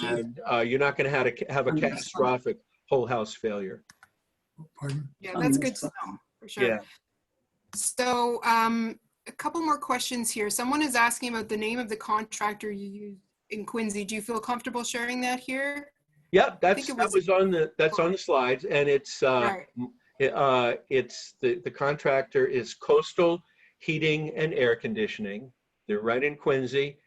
and you're not going to have a catastrophic whole house failure. Pardon? Yeah, that's good to know, for sure. Yeah. So a couple more questions here. Someone is asking about the name of the contractor you use in Quincy. Do you feel comfortable sharing that here? Yep, that's on the slides, and it's Right. it's the contractor is Coastal Heating and Air Conditioning. They're right in Quincy.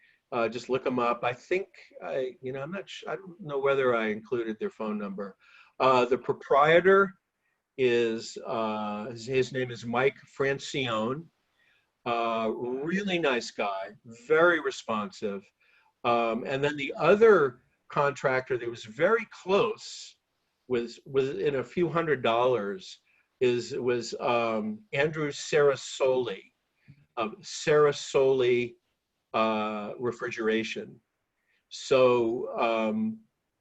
Just look them up. I think I'm not sure. I don't know whether I included their phone number. The proprietor is his name is Mike Francione. Really nice guy, very responsive. And then the other contractor that was very close, was in a few $100s, was Andrew Sarasoli of Sarasoli Refrigeration. So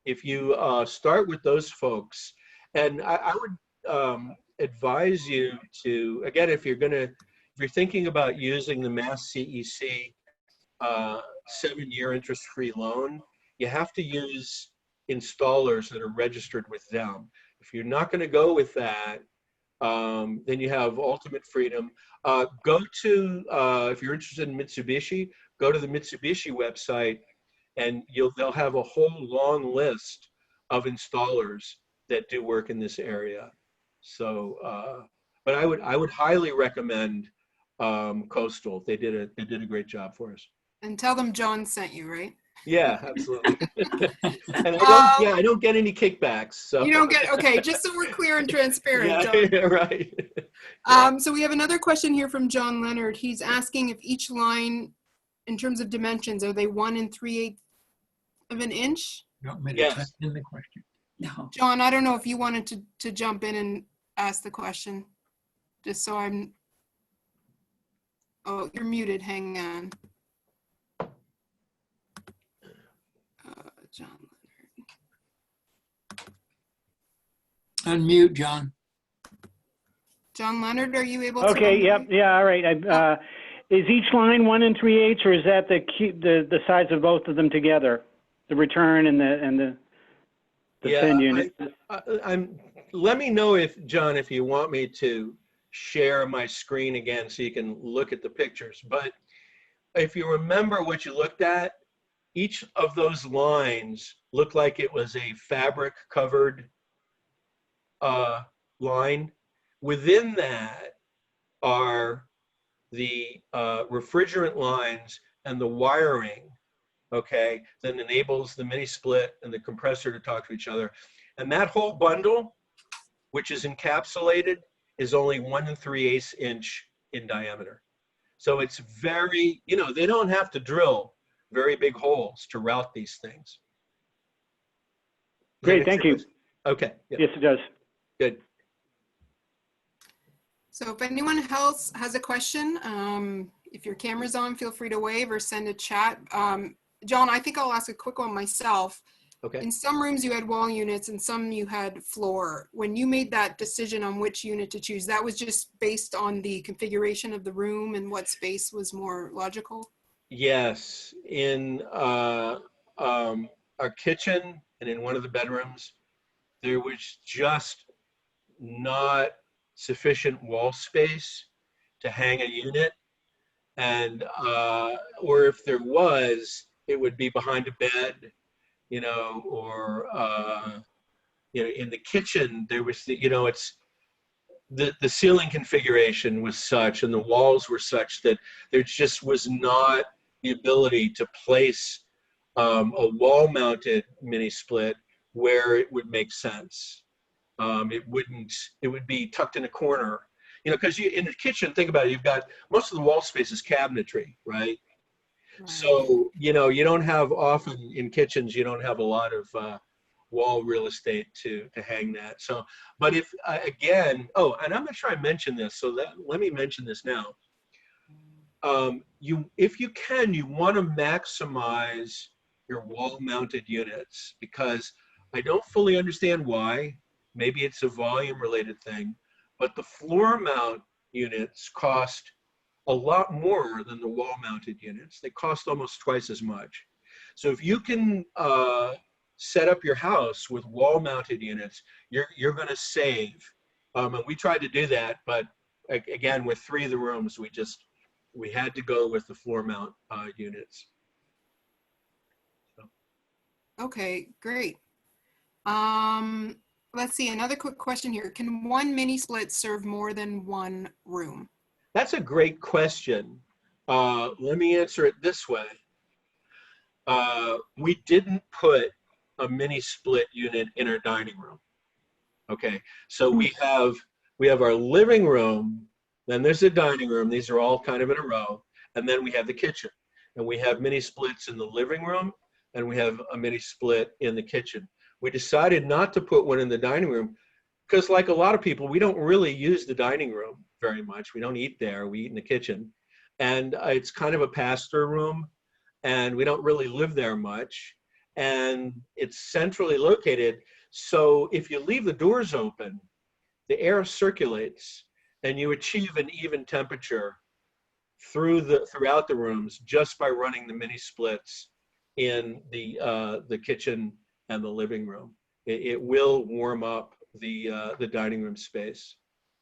if you start with those folks, and I would advise you to, again, if you're thinking about using the Mass CEC 7-year interest-free loan, you have to use installers that are registered with them. If you're not going to go with that, then you have Ultimate Freedom. Go to, if you're interested in Mitsubishi, go to the Mitsubishi website, and they'll have a whole long list of installers that do work in this area. So, but I would highly recommend Coastal. They did a great job for us. And tell them John sent you, right? Yeah, absolutely. And I don't get any kickbacks. So You don't get, okay, just so we're clear and transparent, John. yeah, right. So we have another question here from John Leonard. He's asking if each line, in terms of dimensions, are they 1 3/8 of an inch? You want me to Yes. type in the question? No. John, I don't know if you wanted to jump in and ask the question, just so I'm, oh, you're muted, hang on. John Leonard. Unmute, John. John Leonard, are you able to? Okay, yep, yeah, all right. Is each line 1 3/8, or is that the size of both of them together? The return and the send unit? Let me know if, John, if you want me to share my screen again so you can look at the pictures. But if you remember what you looked at, each of those lines looked like it was a fabric covered line. Within that are the refrigerant lines and the wiring, okay, that enables the mini split and the compressor to talk to each other. And that whole bundle, which is encapsulated, is only 1 3/8 inch in diameter. So it's very, they don't have to drill very big holes to route these things. Great, thank you. Okay. Yeah. Yes, it does. Good. So if anyone else has a question, if your camera's on, feel free to wave or send a chat. John, I think I'll ask a quick one myself. Okay. In some rooms you had wall units and some you had floor. When you made that decision on which unit to choose, that was just based on the configuration of the room and what space was more logical? Yes. In our kitchen and in one of the bedrooms, there was just not sufficient wall space to hang a unit. And, or if there was, it would be behind a bed, or, in the kitchen, there was, it's, the ceiling configuration was such and the walls were such that there just was not the ability to place a wall-mounted mini split where it would make sense. It would be tucked in a corner. You know, because you in the kitchen, think about it, you've got most of the wall space is cabinetry, right? Right. So, you know, you don't have often in kitchens, you don't have a lot of wall real estate to hang that. So, but if again, oh, and I'm not sure I mentioned this, so let me mention this now. If you can, you want to maximize your wall-mounted units because I don't fully understand why. Maybe it's a volume-related thing, but the floor mount units cost a lot more than the wall-mounted units. They cost almost twice as much. So if you can set up your house with wall-mounted units, you're going to save. And we tried to do that, but again, with 3 of the rooms, we had to go with the floor mount units. So. Okay, great. Let's see, another quick question here. Can one mini split serve more than one room? That's a great question. Let me answer it this way. We didn't put a mini split unit in our dining room. Okay, so we have our living room, then there's the dining room. These are all kind of in a row, and then we have the kitchen, and we have mini splits in the living room, and we have a mini split in the kitchen. We decided not to put one in the dining room because, like a lot of people, we don't really use the dining room very much. We don't eat there. We eat in the kitchen, and it's kind of a pass-through room, and we don't really live there much, and it's centrally located. So if you leave the doors open, the air circulates, and you achieve an even temperature throughout the rooms just by running the mini splits in the kitchen and the living room. It will warm up the dining room space.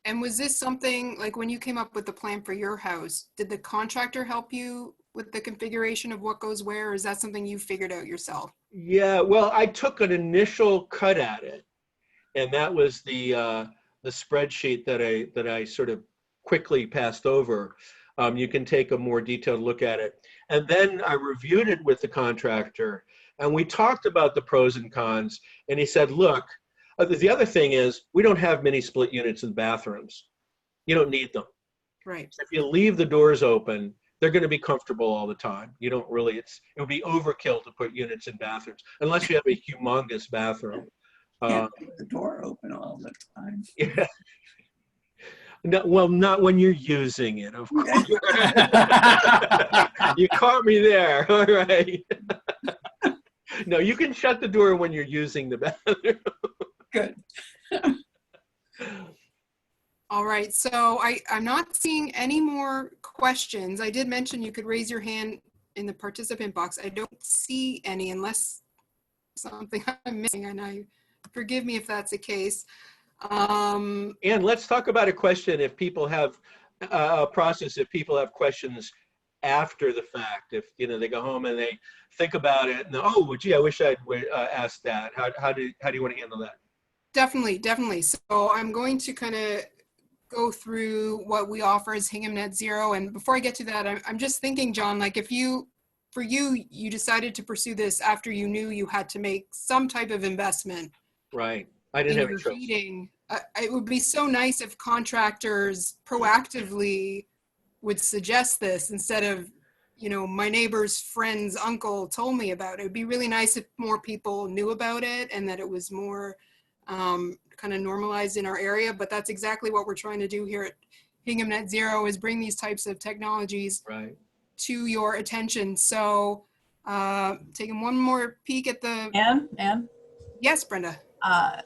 And was this something, like when you came up with the plan for your house, did the contractor help you with the configuration of what goes where, or is that something you figured out yourself? Yeah, well, I took an initial cut at it, and that was the spreadsheet that I sort of quickly passed over. You can take a more detailed look at it. And then I reviewed it with the contractor, and we talked about the pros and cons, and he said, look, the other thing is we don't have mini split units in bathrooms. You don't need them. Right. If you leave the doors open, they're going to be comfortable all the time. You don't really, it would be overkill to put units in bathrooms, unless you have a humongous bathroom. Can't leave the door open all the time. Yeah. No, well, not when you're using it, of course. You caught me there. All right. No, you can shut the door when you're using the bathroom. Good. All right, so I'm not seeing any more questions. I did mention you could raise your hand in the participant box. I don't see any unless something I'm missing, and I forgive me if that's the case. And let's talk about a question if people have a process, if people have questions after the fact, if they go home and they think about it and oh, well, gee, I wish I'd asked that. How do you want to handle that? Definitely. So I'm going to kind of go through what we offer as Hingham Net Zero. And before I get to that, I'm just thinking, John, like if you decided to pursue this after you knew you had to make some type of investment. Right. I didn't have a choice. Heating, it would be so nice if contractors proactively would suggest this instead of, my neighbor's friend's uncle told me about it. It would be really nice if more people knew about it and that it was more kind of normalized in our area, but that's exactly what we're trying to do here at Hingham Net Zero is bring these types of technologies to your attention. So taking one more peek at the... Ann? Yes, Brenda.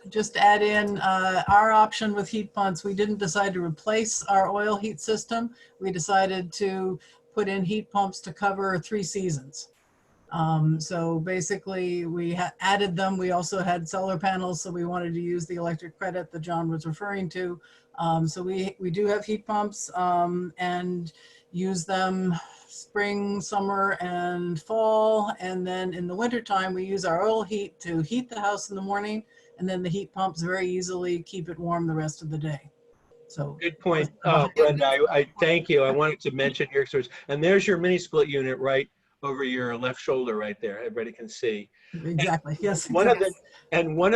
Just add in our option with heat pumps. We didn't decide to replace our oil heat system. We decided to put in heat pumps to cover 3 seasons. So basically we added them. We also had solar panels, so we wanted to use the electric credit that John was referring to. So we do have heat pumps and use them spring, summer, and fall. And then in the wintertime, we use our oil heat to heat the house in the morning. And then the heat pumps very easily keep it warm the rest of the day. So good point, Brenda. I thank you. I wanted to mention your source. And there's your mini split unit right over your left shoulder right there. Everybody can see. Exactly. Yes. One of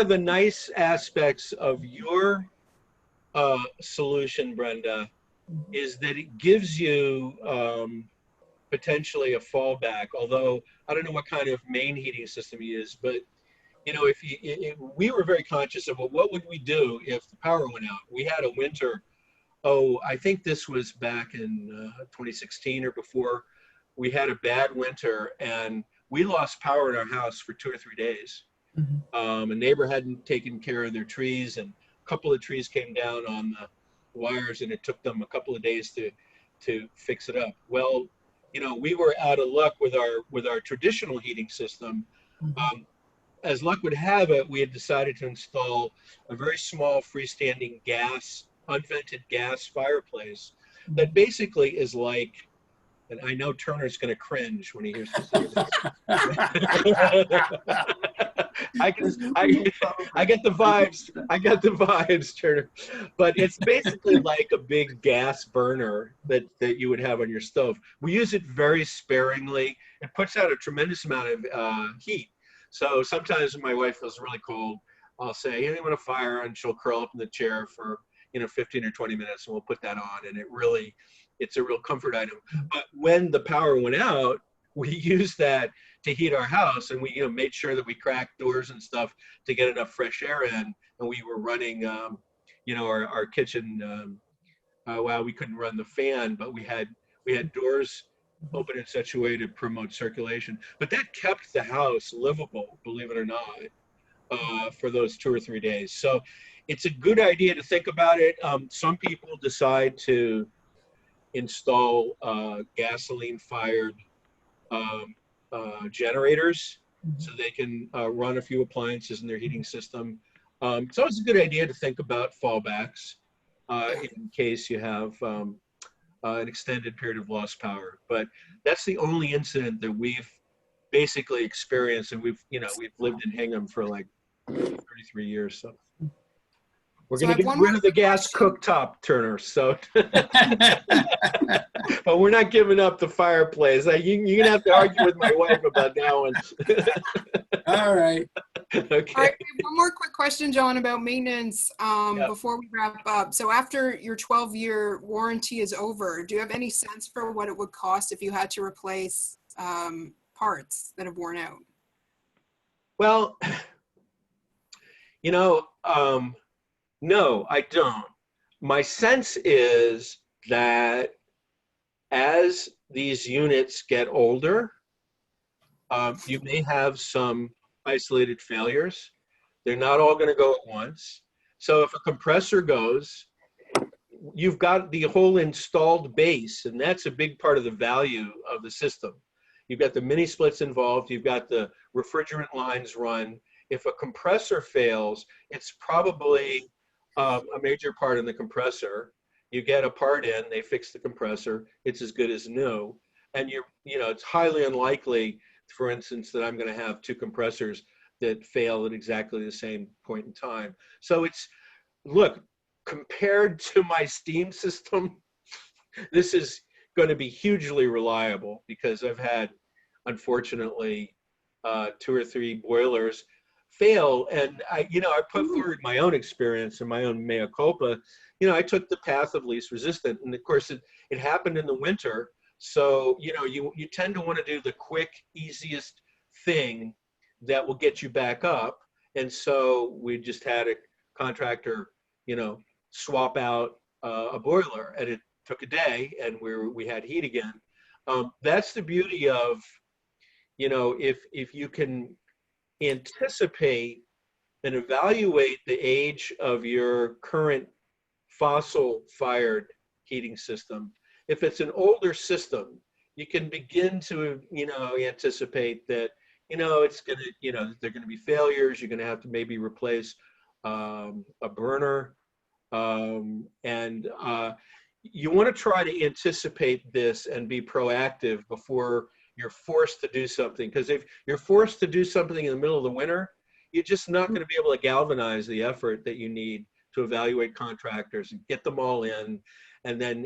the nice aspects of your solution, Brenda, is that it gives you potentially a fallback. Although I don't know what kind of main heating system you use, but you know, if we were very conscious of, well, what would we do if the power went out? We had a winter. Oh, I think this was back in 2016 or before. We had a bad winter and we lost power in our house for 2 or 3 days. Mhm. A neighbor hadn't taken care of their trees, and a couple of trees came down on the wires, and it took them a couple of days to fix it up. Well, you know, we were out of luck with our traditional heating system. Um, as luck would have it, we had decided to install a very small freestanding unvented gas fireplace that basically is like, and I know Turner's going to cringe when he hears me say this. I get the vibes. I get the vibes, Turner. But it's basically like a big gas burner that you would have on your stove. We use it very sparingly. It puts out a tremendous amount of heat. So sometimes when my wife feels really cold, I'll say, "Hey, you want a fire?" And she'll curl up in the chair for 15 or 20 minutes, and we'll put that on, and it's a real comfort item. But when the power went out, we used that to heat our house, and we made sure that we cracked doors and stuff to get enough fresh air in. And we were running, our kitchen. Well, we couldn't run the fan, but we had doors open in such a way to promote circulation. But that kept the house livable, believe it or not, for those 2 or 3 days. So it's a good idea to think about it. Some people decide to install gasoline-fired generators so they can run a few appliances in their heating system. It's always a good idea to think about fallbacks in case you have an extended period of lost power. But that's the only incident that we've basically experienced, and we've lived in Hingham for like 33 years. So we're So going I to have get one rid more of the quick gas question. cooktop, Turner. So, but we're not giving up the fireplace. You're going to have to argue with my wife about that one. All right. All Okay. right, we have one more quick question, John, about maintenance Yeah. before we wrap up. So after your 12-year warranty is over, do you have any sense for what it would cost if you had to replace parts that have worn out? Well, no, I don't. My sense is that as these units get older, you may have some isolated failures. They're not all going to go at once. So if a compressor goes, you've got the whole installed base, and that's a big part of the value of the system. You've got the mini splits involved. You've got the refrigerant lines run. If a compressor fails, it's probably a major part in the compressor. You get a part in, they fix the compressor. It's as good as new. And it's highly unlikely, for instance, that I'm going to have 2 compressors that fail at exactly the same point in time. So look, compared to my steam system, this is going to be hugely reliable because I've had, unfortunately, 2 or 3 boilers fail. And I put forward my own experience and my own mea culpa. I took the path of least resistance. And of course, it happened in the winter. So, you tend to want to do the quick, easiest thing that will get you back up. And so we just had a contractor, swap out a boiler, and it took a day, and we had heat again. That's the beauty of, if you can anticipate and evaluate the age of your current fossil-fired heating system. If it's an older system, you can begin to, anticipate that, it's going to, there are going to be failures. You're going to have to maybe replace a burner. You want to try to anticipate this and be proactive before you're forced to do something. Because if you're forced to do something in the middle of the winter, you're just not going to be able to galvanize the effort that you need to evaluate contractors and get them all in, and then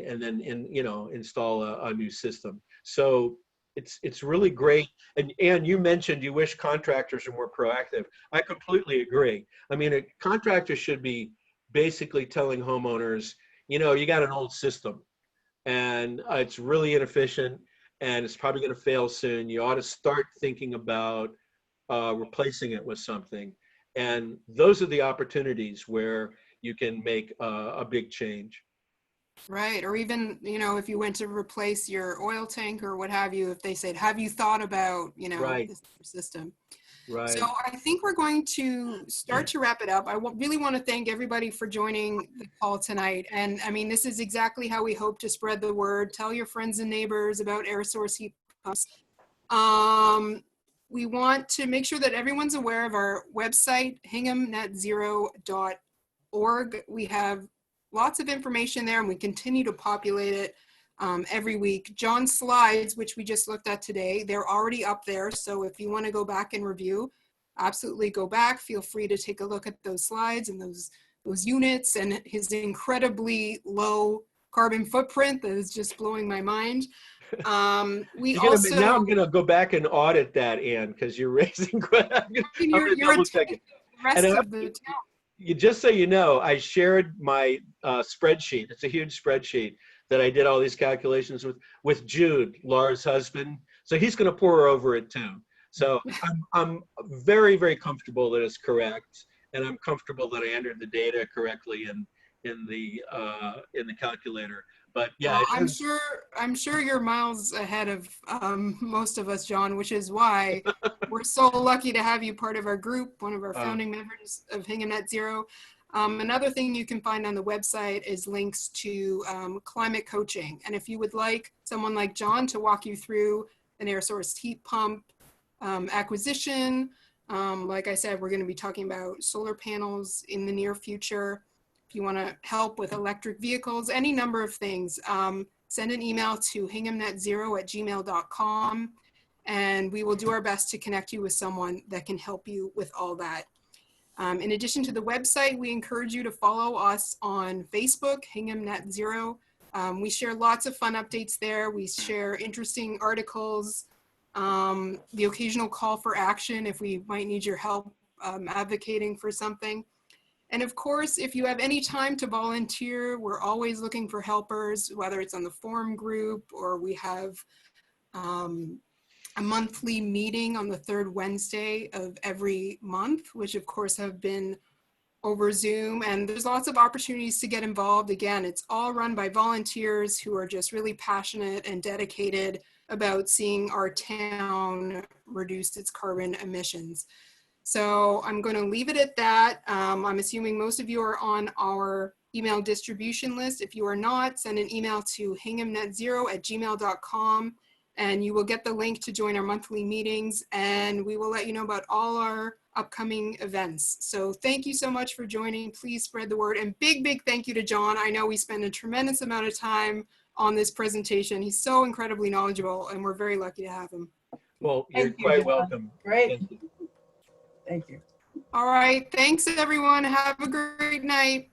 install a new system. So it's really great. And you mentioned you wish contractors are more proactive. I completely agree. I mean, a contractor should be basically telling homeowners, you got an old system and it's really inefficient and it's probably going to fail soon. You ought to start thinking about replacing it with something. And those are the opportunities where you can make a big change. Right. Or even, if you went to replace your oil tank or what have you, if they said, have you thought about, Right. this system? Right. So I think we're going to start to wrap it up. I really want to thank everybody for joining the call tonight. And I mean, this is exactly how we hope to spread the word. Tell your friends and neighbors about air source heat pumps. We want to make sure that everyone's aware of our website, hinghamnetzero.org. We have lots of information there and we continue to populate it every week. John's slides, which we just looked at today, they're already up there. So if you want to go back and review, absolutely go back. Feel free to take a look at those slides and those units and his incredibly low carbon footprint that is just blowing my mind. Now I'm going to go back and audit that, Ann, because you're raising. You're double check it. The rest And of the town. Just so you know, I shared my spreadsheet. It's a huge spreadsheet that I did all these calculations with Jude, Laura's husband. So he's going to pour over it too. So I'm very, very comfortable that it's correct, and I'm comfortable that I entered the data correctly in the calculator. But yeah, well, I'm sure you're miles ahead of most of us, John, which is why we're so lucky to have you part of our group, one of our founding members of Hingham Net Zero. Another thing you can find on the website is links to climate coaching. And if you would like someone like John to walk you through an air source heat pump acquisition, like I said, we're going to be talking about solar panels in the near future. If you want to help with electric vehicles, any number of things, send an email to hinghamnetzero@gmail.com and we will do our best to connect you with someone that can help you with all that. In addition to the website, we encourage you to follow us on Facebook, Hingham Net Zero. We share lots of fun updates there. We share interesting articles, the occasional call for action if we might need your help advocating for something. And of course, if you have any time to volunteer, we're always looking for helpers, whether it's on the forum group or we have a monthly meeting on the third Wednesday of every month, which of course have been over Zoom. And there's lots of opportunities to get involved. Again, it's all run by volunteers who are just really passionate and dedicated about seeing our town reduce its carbon emissions. So I'm going to leave it at that. I'm assuming most of you are on our email distribution list. If you are not, send an email to hinghamnetzero@gmail.com and you will get the link to join our monthly meetings and we will let you know about all our upcoming events. So thank you so much for joining. Please spread the word and big, big thank you to John. I know we spend a tremendous amount of time on this presentation. He's so incredibly knowledgeable and we're very lucky to have him. Well, you're Thank you, quite John. welcome. Great. Thank you. Thank you. All right. Thanks, everyone. Have a great night.